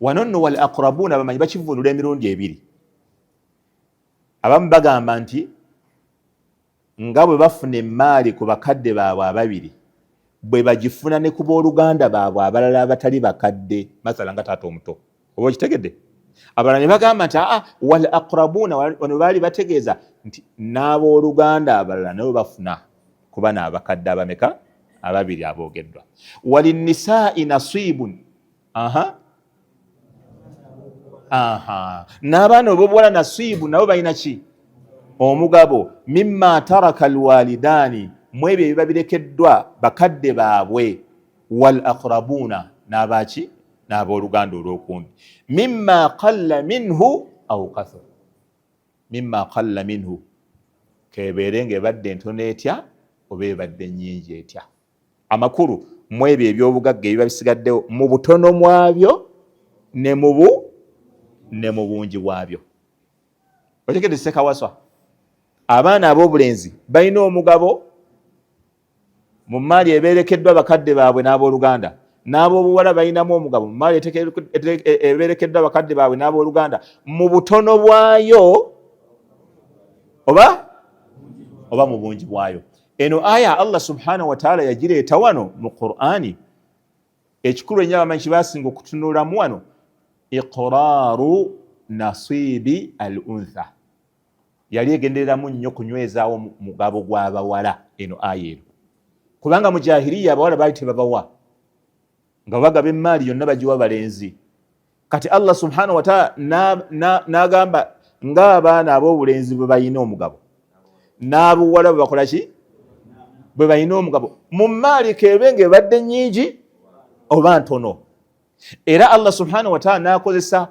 S1: Wano nno wal aqrabuuna bamanyi bakivunula emirundi ebiri. Abamu bagamba nti nga bwe bafuna emaali ku bakadde baabwe ababiri, bwe bagifuna ne ku booluganda baabwe abalala abatali bakadde, masala nga taata omuto. Oba okitegedde? Abalala ne bagamba nti wal aqrabuuna, wano baali bategeeza nti n'abooluganda abalala nabo bafuna kuba n'abakadde abameka? Ababiri aboogeddwa. Walinnisaa'i nasiibun, n'abaana ab'obuwala nasiibu nabo balina ki? Omugabo mimma taraka alwalidaani, mu ebyo ebibabirekeddwa bakadde baabwe, wal aqrabuuna, n'abaki? N'abooluganda olw'okumpi. Mimma qalla minhu aw kathur, mimma qalla minhu, kebeere ng'ebadde entono etya oba ebadde nnyingi etya. Amakulu mu ebyo eby'obugagga ebiba bisigaddewo, mu butono mwabyo ne mu bungi bwabyo. Otegedde Ssekawaswa, abaana ab'obulenzi balina omugabo mu maali ebeerekeddwa bakadde baabwe n'abooluganda, n'ab'obuwala balinamu omugabo mu maali ebeerekeddwa bakadde baabwe n'abooluganda, mu butono bwayo oba mu bungi bwayo. Eno aya Allah subhanahu wa ta'ala yagireeta wano mu Qur'ani. Ekikulu ennyo abamanyi kyebasinga okutunulamu wano, iqraaru nasiibi al untha. Yali egendereramu nnyo kunywezaawo mugabo gw'abawala eno aya eno, kubanga mu jahiliya abawala baali tebabawa, nga bagaba emaali yonna bagiwa balenzi. Kati Allah subhanahu wa ta'ala n'agamba ng'abaana ab'obulenzi bwe balina omugabo, n'ab'obuwala bwe bakola ki? Bwe balina omugabo, mu maali kebe ng'ebadde nnyingi oba ntono. Era Allah subhanahu wa ta'ala n'akozesa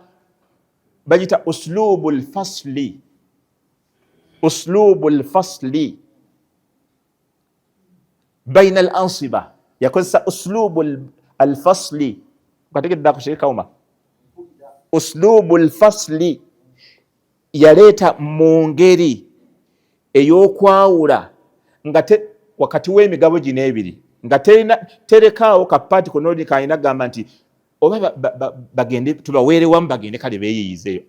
S1: bagita uslubul fasli, uslubul fasli baina al ansiba. Yakozesa uslubul fasli, kategedde akushe kauma, uslubul fasli yaleeta mu ngeri ey'okwawula nga wakati w'emigabo gino ebiri, nga terekaawo kapaati konooli kalina gamba nti oba bagende tubaweerewamu bagende kale beeyiyizeeyo.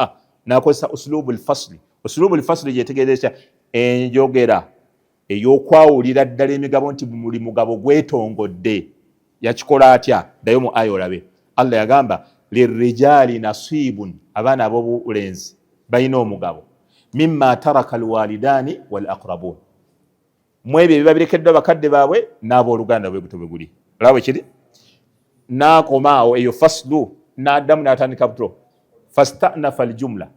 S1: N'akozesa uslubul fasli. Uslubul fasli gyetegereza enjogera ey'okwawulira ddala emigabo nti buli mugabo gwetongodde. Yakikola atya? Ddayo mu aya olabe. Allah yagamba lirrijaali nasiibun, abaana ab'obulenzi balina omugabo, mimma taraka alwalidaani wal aqrabuun, mu ebyo ebibabirekeddwa bakadde baabwe n'abooluganda bwe buto bwe guli. Olaba kiri? N'akomaawo eyo faslu, n'addamu n'atandika buto, fastanafa aljumla,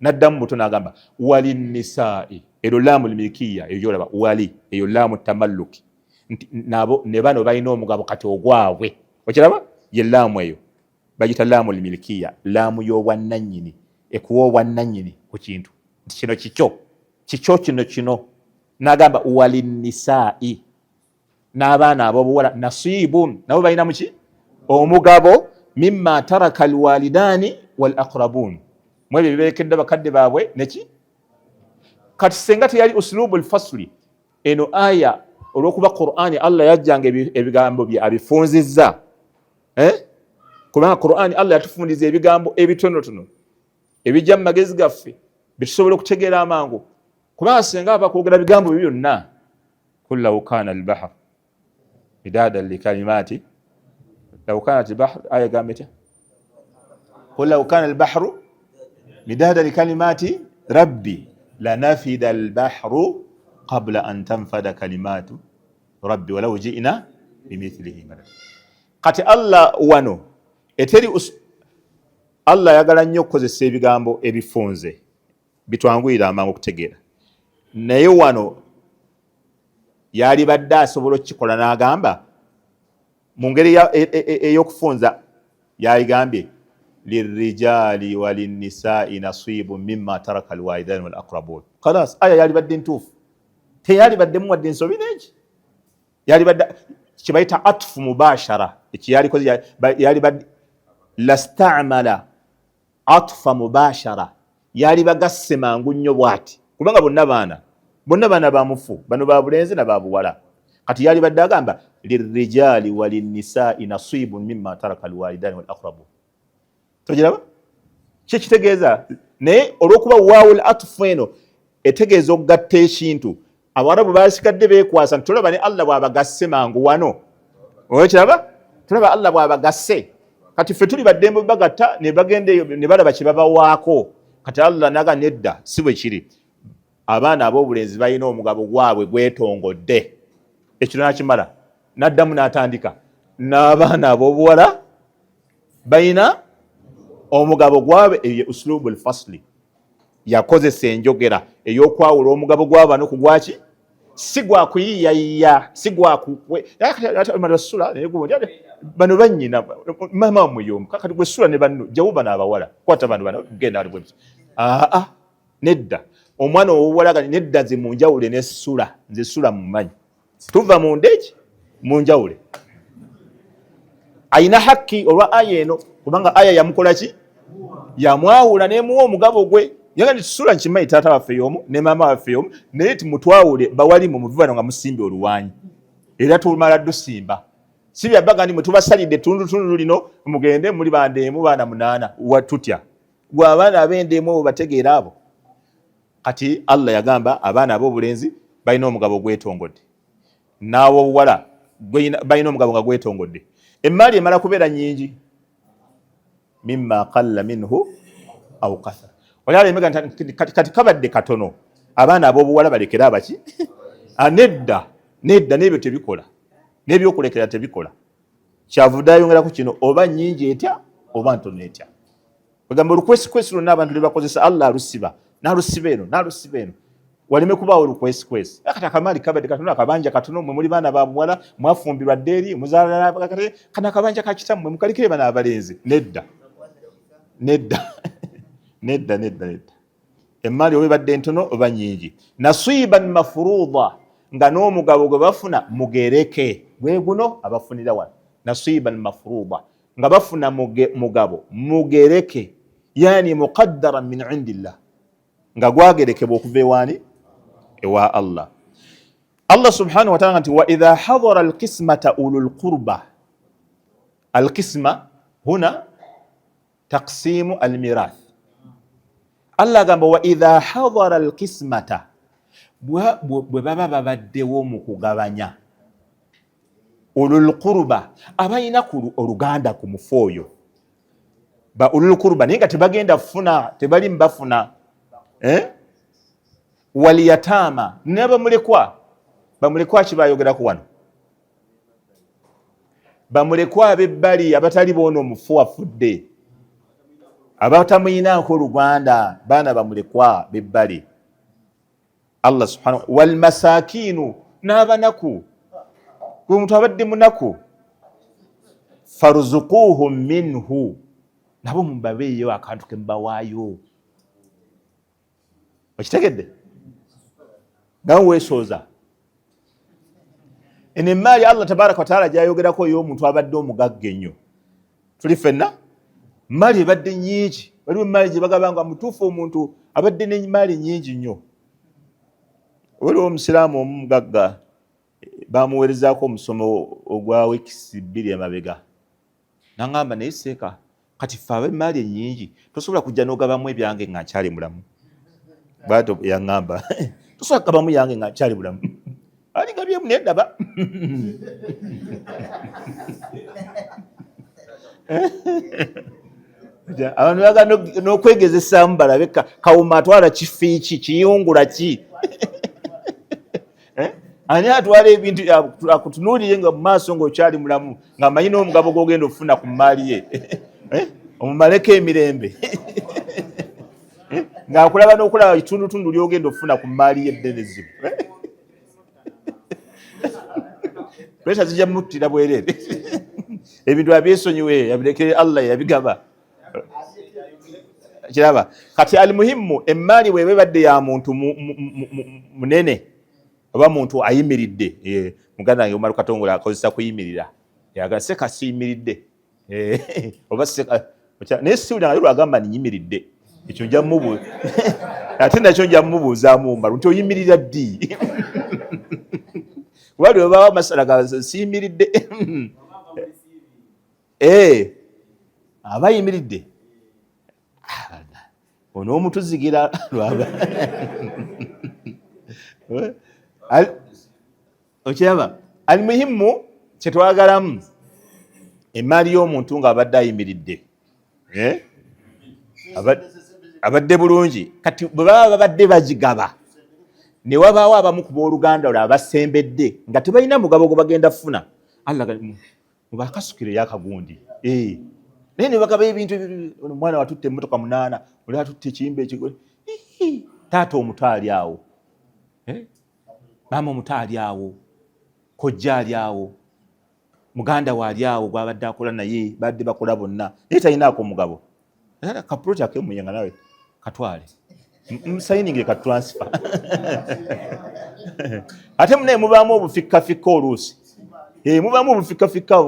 S1: n'addamu buto n'agamba walinnisaa'i, eyo laamu lmilikiya, eyo gyolaba wali, eyo laamu tamalluki, nti nabo ne bano balina omugabo kati ogwabwe. Okiraba? Ye laamu eyo bagita laamu lmilikiya, laamu y'obwannannyini, ekuwa obwannannyini ku kintu nti kino kikyo kino. N'agamba walinnisaa'i, n'abaana ab'obuwala nasiibun, nabo balina muki? Omugabo mimma taraka alwalidaani wal aqrabuun, mu ebyo biberekeddwa bakadde baabwe neki? Kati senga teyali uslubul fasli, eno aya olw'okuba Qur'ani Allah yajjanga ebigambo bye abifunzizza, kubanga Qur'ani Allah yatufundiza ebigambo ebitonotono ebijja mu magezi gaffe bitusobola okutegeera amangu. Kubanga senga aba kwogera bigambo byo byonna, kul law kaana albahru midaadan likalimaati, law kaanat albahru, aya gamba etya? Kul law kaana albahru midaadan likalimaati rabbi lanafida albahru qabla an tanfada kalimaatu rabbi walaw ji'na bimithlihi madada. Kati Allah wano eteri Allah yagala nnyo okukozesa ebigambo ebifunze bitwanguyira amangu okutegeera, naye wano yali badde asobola okukikola n'agamba mu ngeri ey'okufunza yayigambye lirrijaali walinnisaa'i nasiibun mimma taraka alwalidaani wal aqrabuun. Khalas, aya yali badde ntuufu, teyali baddemu wadde ensobi n'eki, yali badde kye bayita atfu mubashara, ekiyalikoze yali badde lastamala atfa mubashara, yali bagasse mangu nnyo bwati, kubanga bonna baana bamufu, bano babulenzi na babuwala. Kati yali badde agamba lirijali walinnisai nasibun mimma taraka alwalidani wal aqrabu. Togiraba kyekitegeeza, naye olwokuba waawul atfu eno etegeeza okugatta ekintu, Abarabu basigadde beekwasa nti tulaba ne Allah bw'abagasse mangu wano. Olwekiraba tulaba Allah bw'abagasse, kati ffe tuli baddembe bagatta ne bagendeyo ne balaba kye babawaako. Kati Allah naga nedda, si bwe kiri. Abaana ab'obulenzi balina omugabo gwabwe gwetongodde, ekyo nakimala. N'addamu n'atandika n'abaana ab'obuwala balina omugabo gwabwe, eyo uslubul fasli, yakozesa enjogera ey'okwawula omugabo gw'abano ku gwaki, si gwa kuyiyayiya, si gwa kukwe sula bano bannyina mama muyomu kakati gwe sula ne banno jawo bano abawala kwata bano genda ali bwe nedda. Omwana ow'obuwala nedda nze munjawule ne sula, nze sula mumanyi, tuva mu ndeeki munjawule. Ayina hakki olwa aya eno, kubanga aya yamukola ki, yamwawula nemuwa omugabo gwe. Yaga sula nkimanyi taata waffe y'omu ne maama waffe y'omu, naye timutwawule bawali mu muvibano nga musimbe oluwanyi, era tumala dusimba. Si byabaga ndi mwe tubasalidde tundu lino mugende muli bandeemu baana 8 watutya gwe abaana ab'endeemu abo bategeera abo. Kati Allah yagamba abaana ab'obulenzi balina omugabo gwetongodde, n'ab'obuwala balina omugabo nga gwetongodde. Emmaali emala kubeera nnyingi, mimma qalla minhu aw kathara. Olala emega kati kabadde katono, abaana ab'obuwala balekera abaki nedda n'ebyo tebikola, n'ebyokulekera tebikola. Kyavudde ayongerako kino, oba nnyingi etya oba ntono etya. Bagamba olukwesikwesi lwonna abantu lwebakozesa Allah alusiba n'alusiba eno waleme kubaawo olukwesikwesi. Kati akamaali kabadde katono, akabanja katono, mwe muli baana babuwala mwafumbirwa ddeeri muzaala kana akabanja kakitammwe mukalikire bana abalenzi. Nedda. Emmaali oba ebadde ntono oba nnyingi. Nasiban mafruuda, nga n'omugabo gwe bafuna mugereke, gwe guno abafunira wano. Nasiban mafruuda, nga bafuna mugabo mugereke, yani muqaddaran min indillah, nga gwagerekebwa okuva ewaani ewa Allah. Allah subhanahu wa ta'ala nti wa idha hadara alqismata ulul qurba. Alqisma huna taqsimu almirath. Allah agamba wa idha hadara alqismata, bwe baba babaddewo mu kugabanya, ulul qurba, abalina ku oluganda ku mufu oyo, ba ulul qurba naye nga tebagenda funa, tebali mbafuna, waliyatama, n'abamulekwa. Bamulekwa kibayogeraku wano, bamulekwa ab'ebbali abatali boona omufu afudde, abatamuyinaako oluganda, baana bamulekwa b'ebbali. Allah subhanahu wal masakinu, n'abanaku, gwe muntu abadde munaku, farzuquhum minhu, nabo mubabeeyo akantu ke mubawaayo. Okitegedde? Nawe weesooza. Eno emmaali Allah tabaraka wa taala gyayogerako ey'omuntu abadde omugagga ennyo. Tuli ffenna mmaali ebadde nnyingi, waliwo emmaali gye bagabanga mutuufu omuntu abadde n'emmaali nnyingi nnyo. Waliwo omusiraamu omugagga bamuweerezaako omusomo ogwa wiikisi 2 emabega, n'aŋŋamba naye seeka kati ffe ab'emmaali ennyingi tosobola kujja n'ogabamu ebyange nga nkyali mulamu. Bw'atyo yaŋŋamba tosobola kugabamu yange nga nkyali mulamu. Aligabyemu neddaba. Abantu baga n'okwegezesaamu balabe kawuma atwala kifiiki kiyungula ki. Ani atwala ebintu akutunuulire nga mu maaso ng'okyali mulamu, ng'amanyi n'omugabo gw'ogenda okufuna ku mmaali ye, omumaleko emirembe, ng'akulaba n'okulaba itundutundu ly'ogenda okufuna ku mmaali ye eddenezibu. Pressure zijja muttira bwereere. Ebintu abyesonyiwe yabirekere Allah yabigaba. Kiraba kati alimuhimu emmaali bw'eba badde ya muntu munene oba muntu ayimiridde, muganda wange Omar Katongola akozesa kuyimirira, yagase kasiyimiridde, oba naye siwulira nga lwagamba ninyimiridde ekyo nja mubu ate nakyo nja mumubuuzaamu mbalu nti oyimirira ddi kuba lwebaawo amasala ga siyimiridde aba yimiridde ono omutuzigira lwaba okiraba alimuhimu kyetwagalamu emaali y'omuntu ng'abadde ayimiridde abadde bulungi kati bwe baba babadde bagigaba ne wabaawo abamu ku booluganda olwo abasembedde nga tebalina mugabo gwe bagenda kufuna Allah mubakasukireyo akagundi naye ne bagaba ebintu omwana watutte emmotoka 8 oli atutte ekiyimba ekigole taata omuto ali awo maama omuto ali awo kojja ali awo muganda waali awo gwabadde akola naye badde bakola bonna naye talinaako mugabo kapuloti akemuyenga nawe katwale musayiningire ka transfer ate munaye mubaamu obufikkafikka oluusi mubaamu obufikkafikka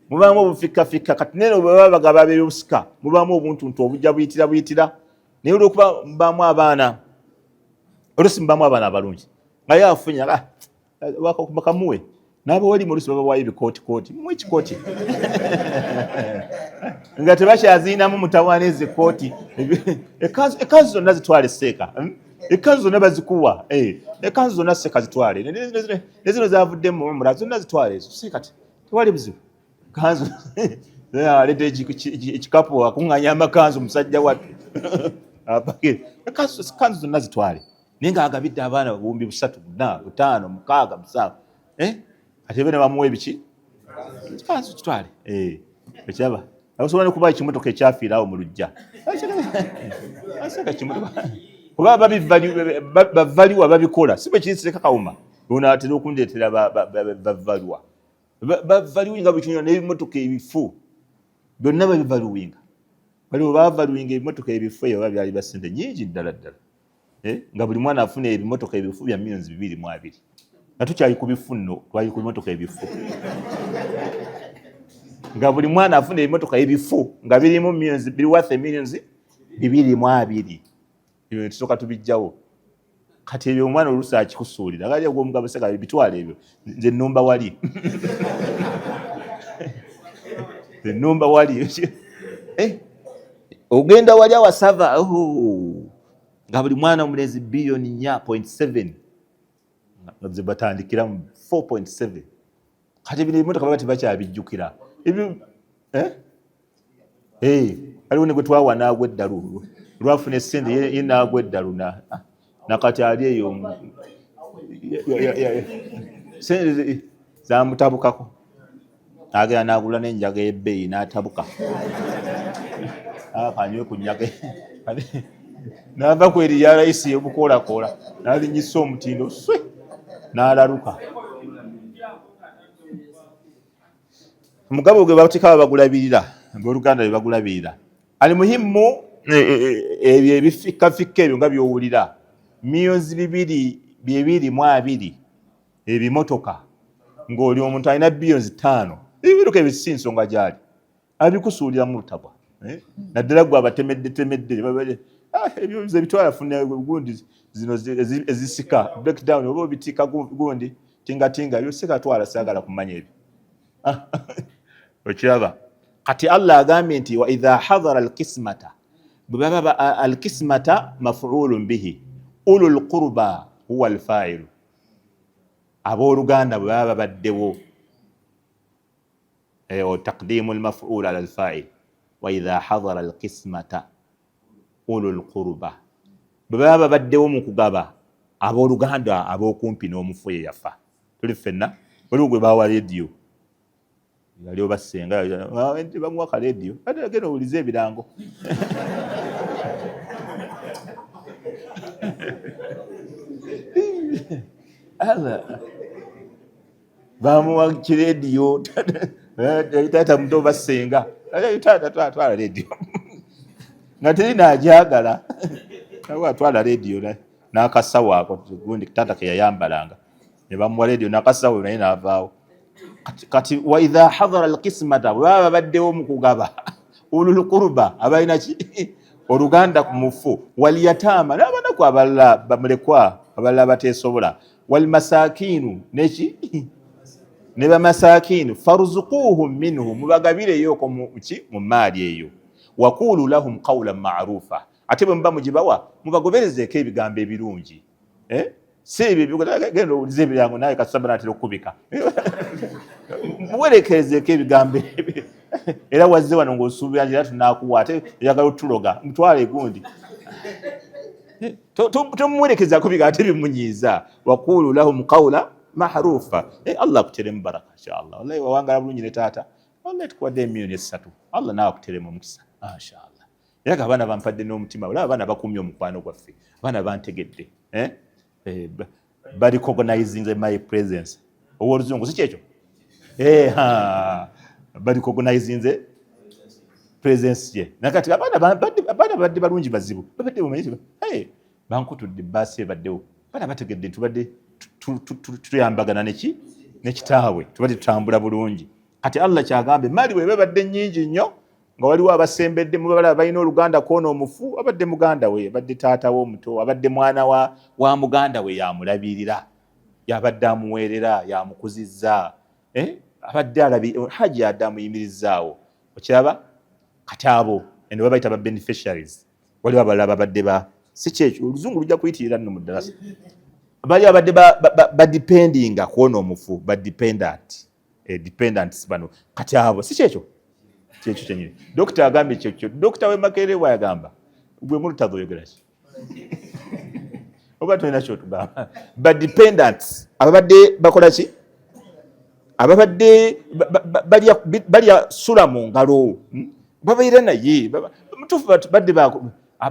S1: mubaamu obufikkafikka kati neno bwe bagaba ab'ebusika mubaamu obuntuntu obujja buyitira naye olwokuba mubaamu abaana oluusi mubaamu abaana abalungi nga ye afunye bakamuwe n'abawali mu oluusi babawaayo ebikootikooti mu ekikooti nga tebakyaziinamu mutawaana ezo ekooti ekanzu zonna zitwale seeka ekanzu zonna bazikuwa ekanzu zonna seeka zitwale ne zino zavuddemu omumula zonna zitwale ezo seeka tewali buzibu kanzu aleta ekikapu akuŋŋanya amakanzu musajja wattu apakire ekanzu zonna zitwale naye ng'agabidde abaana 3 4 5 6 7 ate bene bamuwa ebiki kanzu kitwale ekiraba akusobola ne kuba ekimotoka ekyafiirawo mu lujja kuba bavaliwa babikola si bwe kirisireka kawuma ono atera okundeetera bavaliwa bavaliwinga bukinywa n'ebimotoka ebifu byonna babivaliwinga baliwo bavaliwinga ebimotoka ebifu eyo oba byali basente nyingi ddala nga buli mwana afuna ebimotoka ebifu bya millions 2.2 nga tukyali ku bifu nno twali ku bimotoka ebifu nga buli mwana afuna ebimotoka ebifu nga birimu biri worth millions 2.2 ebyo tusooka tubijjawo kati ebyo omwana oluusi akikusuulira gali ogw'omugabo seka bitwala ebyo nze nnumba wali ennumba wali ogenda wali awasava nga buli mwana omulenzi billioni 4.7 nga ze batandikiramu 4.7 kati bino ebimotoka baba tebakyabijjukira ebyo aliwo ne gwe twawa n'agwa eddalu lwafuna essente ye n'agwa eddalu nakati ali eyo sente zamutabukako agera n'agula n'enjaga y'ebbeeyi n'atabuka akanywe ku nyaga n'ava ku eriya layisi y'obukoolakoola n'alinyisa omutindo swe n'alaluka omugabo gwe batika babagulabirira abooluganda bye bagulabirira ali muhimu ebyo ebifikkafikka ebyo nga by'owulira millions 2.2 ebimotoka ng'oli omuntu alina billions 5 ebimotoka ebyo si nsonga gyali abikusuulira mu lutabwa naddala gwe abatemedde ebyo ze bitwala funa gundi zino ezisika breakdown oba obitika gundi tingatinga byo sekatwala sagala kumanya ebyo okiraba kati Allah agambye nti wa idha hadhara alqismata baba alqismata maf'ulun bihi ulul qurba huwa alfa'il abooluganda baba baddewo taqdimu almaf'ul ala alfa'il wa idha hadhara alqismata ulul qurba baba baddewo mu kugaba abooluganda ab'okumpi n'omufu ye yafa tuli ffenna waliwo gwe bawa radio yali obasenga bamuwa ka radio ate agenda owulize ebirango bamuwa kirediyo taata muto basenga twala radio nga teri naajagala atwala radio n'akasawo ako gundi taata ke yayambalanga ne bamuwa radio n'akasawo naye n'avaawo kati wa idha hadara alqismata baba baddewo mukugaba ulul qurba abaina ki oluganda ku mufu wal yatama n'abanaku abalala bamulekwa abalala bateesobola wal masakinu neki ne bamasakinu farzuquhum minhu mubagabireyo ko mu maali eyo waqulu lahum qawlan ma'rufa ate bwe muba mugibawa mubagoberezeko ebigambo ebirungi si ebyo genda owulize ebiryango naye kasamba natera okubika muwerekerezeko ebigambo era wazze wano ng'osuubira nti era tunakuwa ate oyagala otuloga mutwale gundi tomuwerekezako bigambo ate bimunyiiza waqulu lahum qawla mahrufa Allah akuteremu baraka inshallah wallahi wawangala bulungi ne taata wallahi tukuwadde emiliyoni 3 Allah nawe akuteremu omukisa inshallah era abaana bampadde n'omutima olaba abaana bakumye omukwano gwaffe abaana bantegedde ba recognizing my presence ow'oluzungu si kyekyo ba recognizing the presence ye nakati abaana badde balungi bazibu babadde bumanyi bankutudde baasi baddewo abaana bategedde tubadde tuyambagana nekitaawe tubadde tutambula bulungi kati Allah kyagambe mali bwe babadde nnyingi nnyo nga waliwo abasembedde mubala balina oluganda koona omufu abadde muganda we abadde taata we omuto abadde mwana wa muganda we yamulabirira yabadde amuweerera yamukuzizza abadde haji yadde amuyimirizaawo okiraba kati abo eno babayita ba beneficiaries waliwo abalala babadde si kyekyo oluzungu lujja kuyitirira nno mu ddalasa bali abadde badependinga kuona omufu dependents bano kati abo si kyekyo kyenyini dokita agambye kyekyo dokita Makerere bwayagamba gwe mulutazo oyogera ki oba tulina kyotugamba badependents ababadde bakola ki ababadde balya sula mu ngalo babaire naye mutuufu badde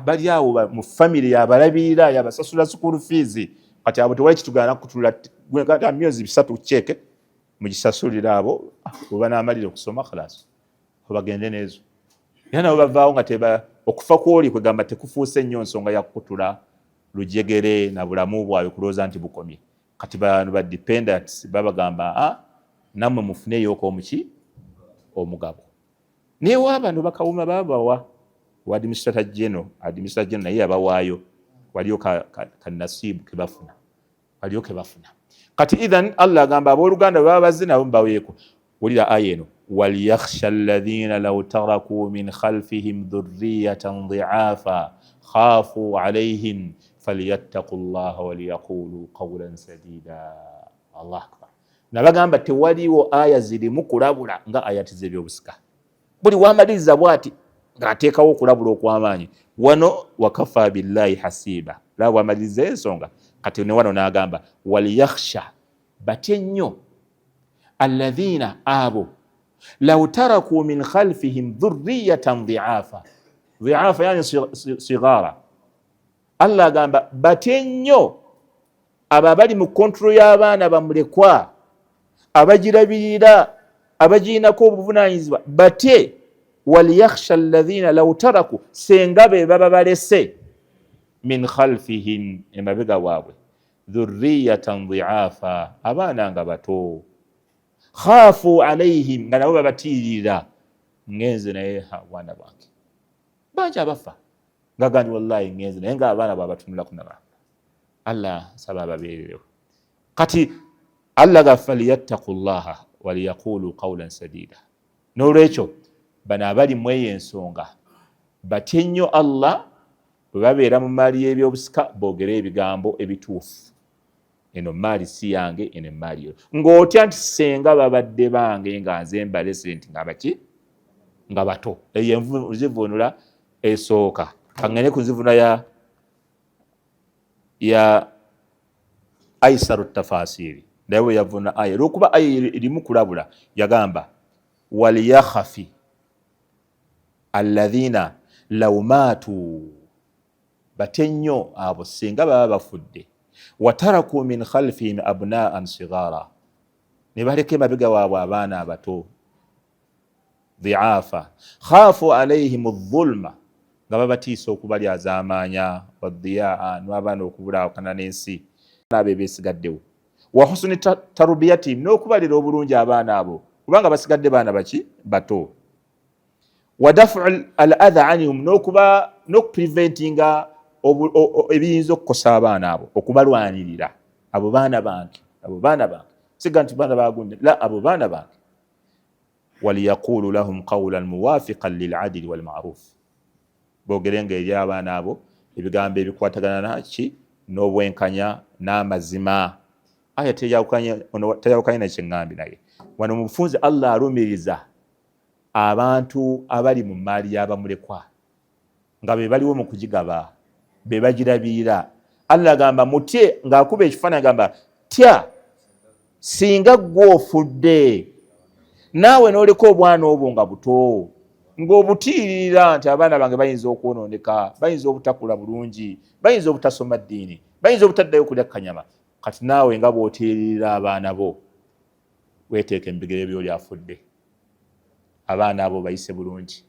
S1: bali awo mu famire yabalabirira yabasasula school fees kati abo tewali kitugana kutula myezi 3 cheke mugisasulira abo oba n'amalira okusoma class bagende nezo era nabo bavaawo nga teba okufa kwoli kwegamba tekufuuse nnyo nsonga yakutula lujegere na bulamu bwawe kulooza nti bukomye kati bano ba dependents babagamba namwe mufuneyo omuki omugabo naye wabano bakawuma babawa wa administrator general naye yabawaayo waliyo kanasibu kebafuna waliyo kebafuna kati idhan Allah agamba abooluganda baba bazze nabo mbaweeko wulira aya eno waliyakhsha alladhina law taraku min khalfihim dhurriyatan dhi'afa khafu alayhim falyattaqu llaha waliyaqulu qawlan sadida. Allah akbar. Nabagamba tewaliwo aya zirimu kulabula nga ayati z'ebyobusika buli wamaliriza bwati ng'ateekawo okulabula okw'amaanyi wano wakafa billahi hasiba laba wamaliriza ensonga kati ne wano n'agamba waliyakhsha batye nnyo alladhina abo law taraku min khalfihim dhurriyatan dhi'afa yani sigara. Allah agamba batye nnyo abo abali mu kontrol y'abaana bamulekwa abagirabirira abagirinako obuvunaanyizibwa batye waliyakhsha alladhina law taraku senga be baba balese min khalfihim emabega waabwe dhurriyatan dhi'afa abaana nga bato khafu alayhim nga nabo babatiirira ngenze naye abaana bange bangi abafa ngagandi wallahi ngenze naye nga abaana babatunula kunaba. Allah saba babeerewo kati Allah gafali yattaqullaha waliyaqulu qawlan sadida. N'olwekyo bano abali mweyo ensonga batye nnyo Allah bwe babeera mu maali y'ebyobusika boogere ebigambo ebituufu. Eno maali si yange, eno maali yo. Ng'otya nti senga babadde bange nga nze mbalese nti nga baki nga bato. Eyo nzivunula esooka. Kangene ku nzivunula ya Aisaru tafasiri. Nawe yavuna aya. Lwokuba aya erimu kulabula yagamba waliyakhafi alladhina law matu batye nnyo abo singa baba bafudde wataraku min khalfihim abnaan sigara ne baleka emabega waabwe abaana abato dhi'afa khafu alayhim adh-dhulma nga babatiisa okubalyazaamaanya wadhiyaa n'abaana okubulaawakana n'ensi n'abo beesigaddewo wa husni tarbiyatihim n'okubalira obulungi abaana abo kubanga basigadde baana baki bato wa daf'u al-adha anhum n'okupreventinga ebiyinza okukosa abaana abo okubalwanirira abo baana bange siga nti baana bagunde la abo baana bange waliyaqulu lahum qawlan muwafiqan lil'adli walma'ruf bogerenga eri abaana abo ebigambo ebikwatagana naki n'obwenkanya n'amazima aya teyawukanye nakyeŋŋambi naye wano mu bufunze Allah alumiriza abantu abali mu maali y'abamulekwa nga be baliwo mu kugigaba be bagirabirira Allah agamba mutye ng'akuba ekifaananyi agamba tya singa ggwe ofudde naawe n'oleka obwana obwo nga buto ng'obutiirira nti abaana bange bayinza okwonooneka bayinza obutakula bulungi bayinza obutasoma ddiini bayinza obutaddayo kulya kanyama kati naawe nga bw'otiirira abaana bo weeteeka embigere by'oli afudde abaana abo bayise bulungi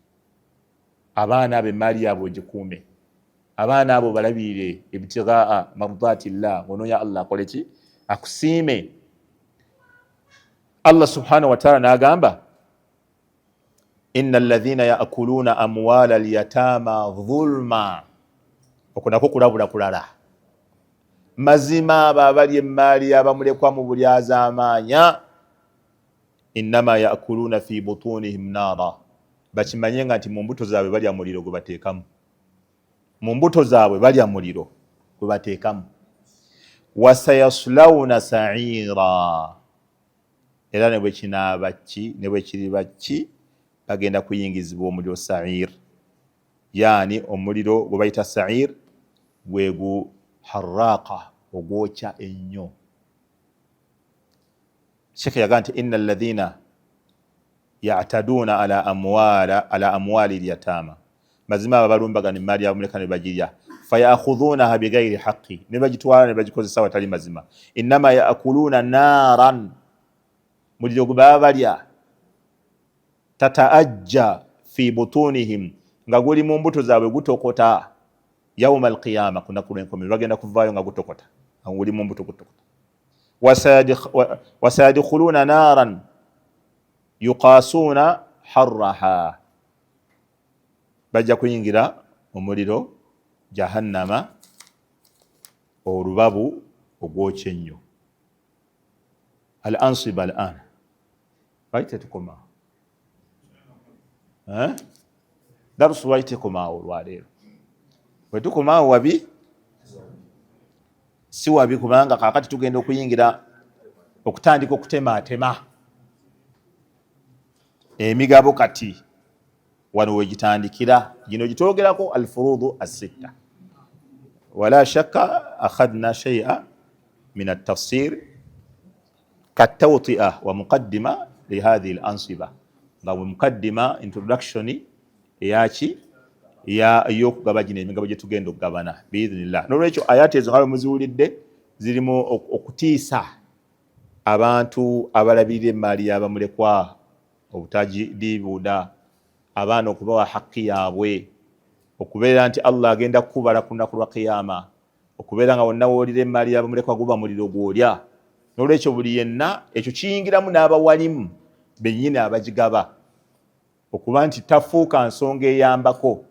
S1: abaana abo emaali yaabwe ogikuume abaana abo balabire ibtigaa mardaatillah ng'onoonya Allah akole ki akusiime Allah subhanahu wa ta'ala n'agamba inna alladhina ya'kuluna amwala al-yatama dhulma okunako kulabula kulala mazima abo abali emaali abamulekwa mu buli azaamaanya innama ya'kuluna fi butunihim nara bakimanye nga nti mu mbuto zaabwe balya muliro gwe bateekamu mu mbuto zaabwe balya muliro gwe bateekamu wasayaslawna sa'ira era ne bwe kinaaba ki ne bwe kiri baki bagenda kuyingizibwa omuliro sa'ir yaani omuliro gwe bayita sa'ir gwegu harraqa ogwokya ennyo shekhe yagaa nti inna alladhina ya'taduna ala amwali al-yatama mazima babalumbagana emaali y'abamulekwa ne bagirya fayakhudhunaha bighairi haqqi ne bagitwala ne bagikozesa watali mazima innama ya'kuluna naran muliro gwe baba balya tataajja fi butunihim nga guli mu mbuto zaabwe gutokota yawma alqiyama kunaku lw'enkomerero bagenda kuvaayo nga gutokota nga guli mu mbuto gutokota wasayadkhuluna naran yuqasuna harraha bajja kuyingira omuliro jahannama olubabu ogwokya ennyo al ansiba al an baite tukoma darusu baite komaawo olwaleero bwe tukomaawo wabi si wabi kubanga kakati tugenda okuyingira okutandika okutematema emigabo kati wano wegitandikira gino gitwogerako alfurudu as-sitta wala shakka akhadna shay'a min at-tafsir katawti'a wa muqaddima li hadhihi al-ansiba nga muqaddima introduction eyaki y'okugaba gino emigabo gye tugenda okugabana biidhnillah n'olwekyo ayati ezo nga muziwulidde zirimu okutiisa abantu abalabirira emaali y'abamulekwa obutagidiibuuda abaana okubawa haqqi yaabwe okubeera nti Allah agenda kukubala ku lunaku lwa qiyama okubeera nga wonna woolira emaali y'abamulekwa guba muliro gwolya n'olwekyo buli yenna ekyo kiyingiramu n'abawalimu bennyini abagigaba okuba nti tafuuka nsonga eyambako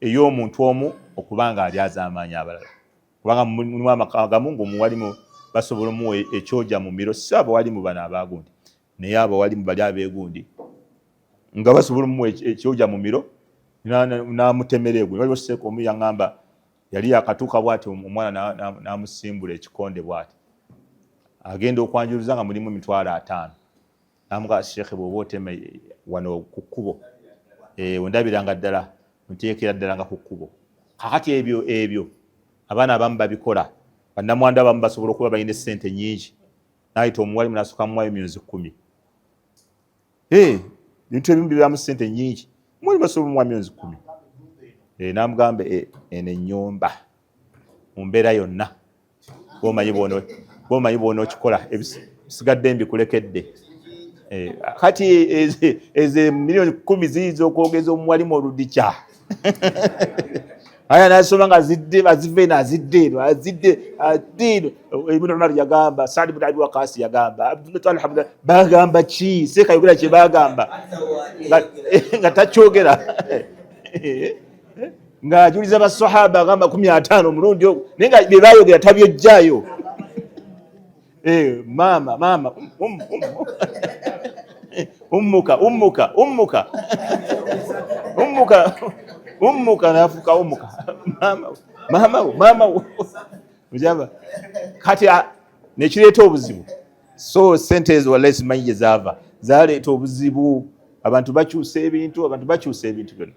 S1: ey'omuntu omu okuba nga alyaza amaanyi abalala kubanga mulimu amagamu ng'omuwalimu basobola omuwa ekyojja mu miro si abawalimu bano abaagundi naye abawalimu bali abeegundi nga basobola omuwa ekyojja mu miro n'amutemera egwe waliwo seeko omu yaŋŋamba yali yakatuuka bw'ati omwana n'amusimbula ekikonde bw'ati agenda okwanjuluza nga mulimu 5,000 n'amugaa sheekhe bw'oba otema wano ku kkubo ondabiranga ddala nteekera ddala nga ku kkubo kakati ebyo abaana abamu babikola bannamwandu abamu basobola okuba balina essente nnyingi n'ayita omuwalimu n'asooka muwayo $10,000 bintu ebimu bibaamu ssente nnyingi omuwalimu basobola omuwa $10,000 n'amugamba eno ennyumba mu mbeera yonna bw'omanyi bw'ona okikola ebisigadde mbikulekedde kati ezo $10,000,000 ziyiza okwogeza omuwalimu oludikya aya nasoma nga azive azidde Ibn Umar yagamba, Saad ibn Abi Waqqas yagamba, Abdullah alhamdulillah bagamba ki sekayogera kye bagamba nga takyogera ng'ajuliza basahaba agamba 50 omulundi ogwo naye nga bye bayogera tabyojjayo. Mama ummuka nafuka ummuka mama mujaba kati nekireeta obuzibu. So sente ezo wallahi simanyi gye zaava, zaleeta obuzibu, abantu bakyusa ebintu byonna.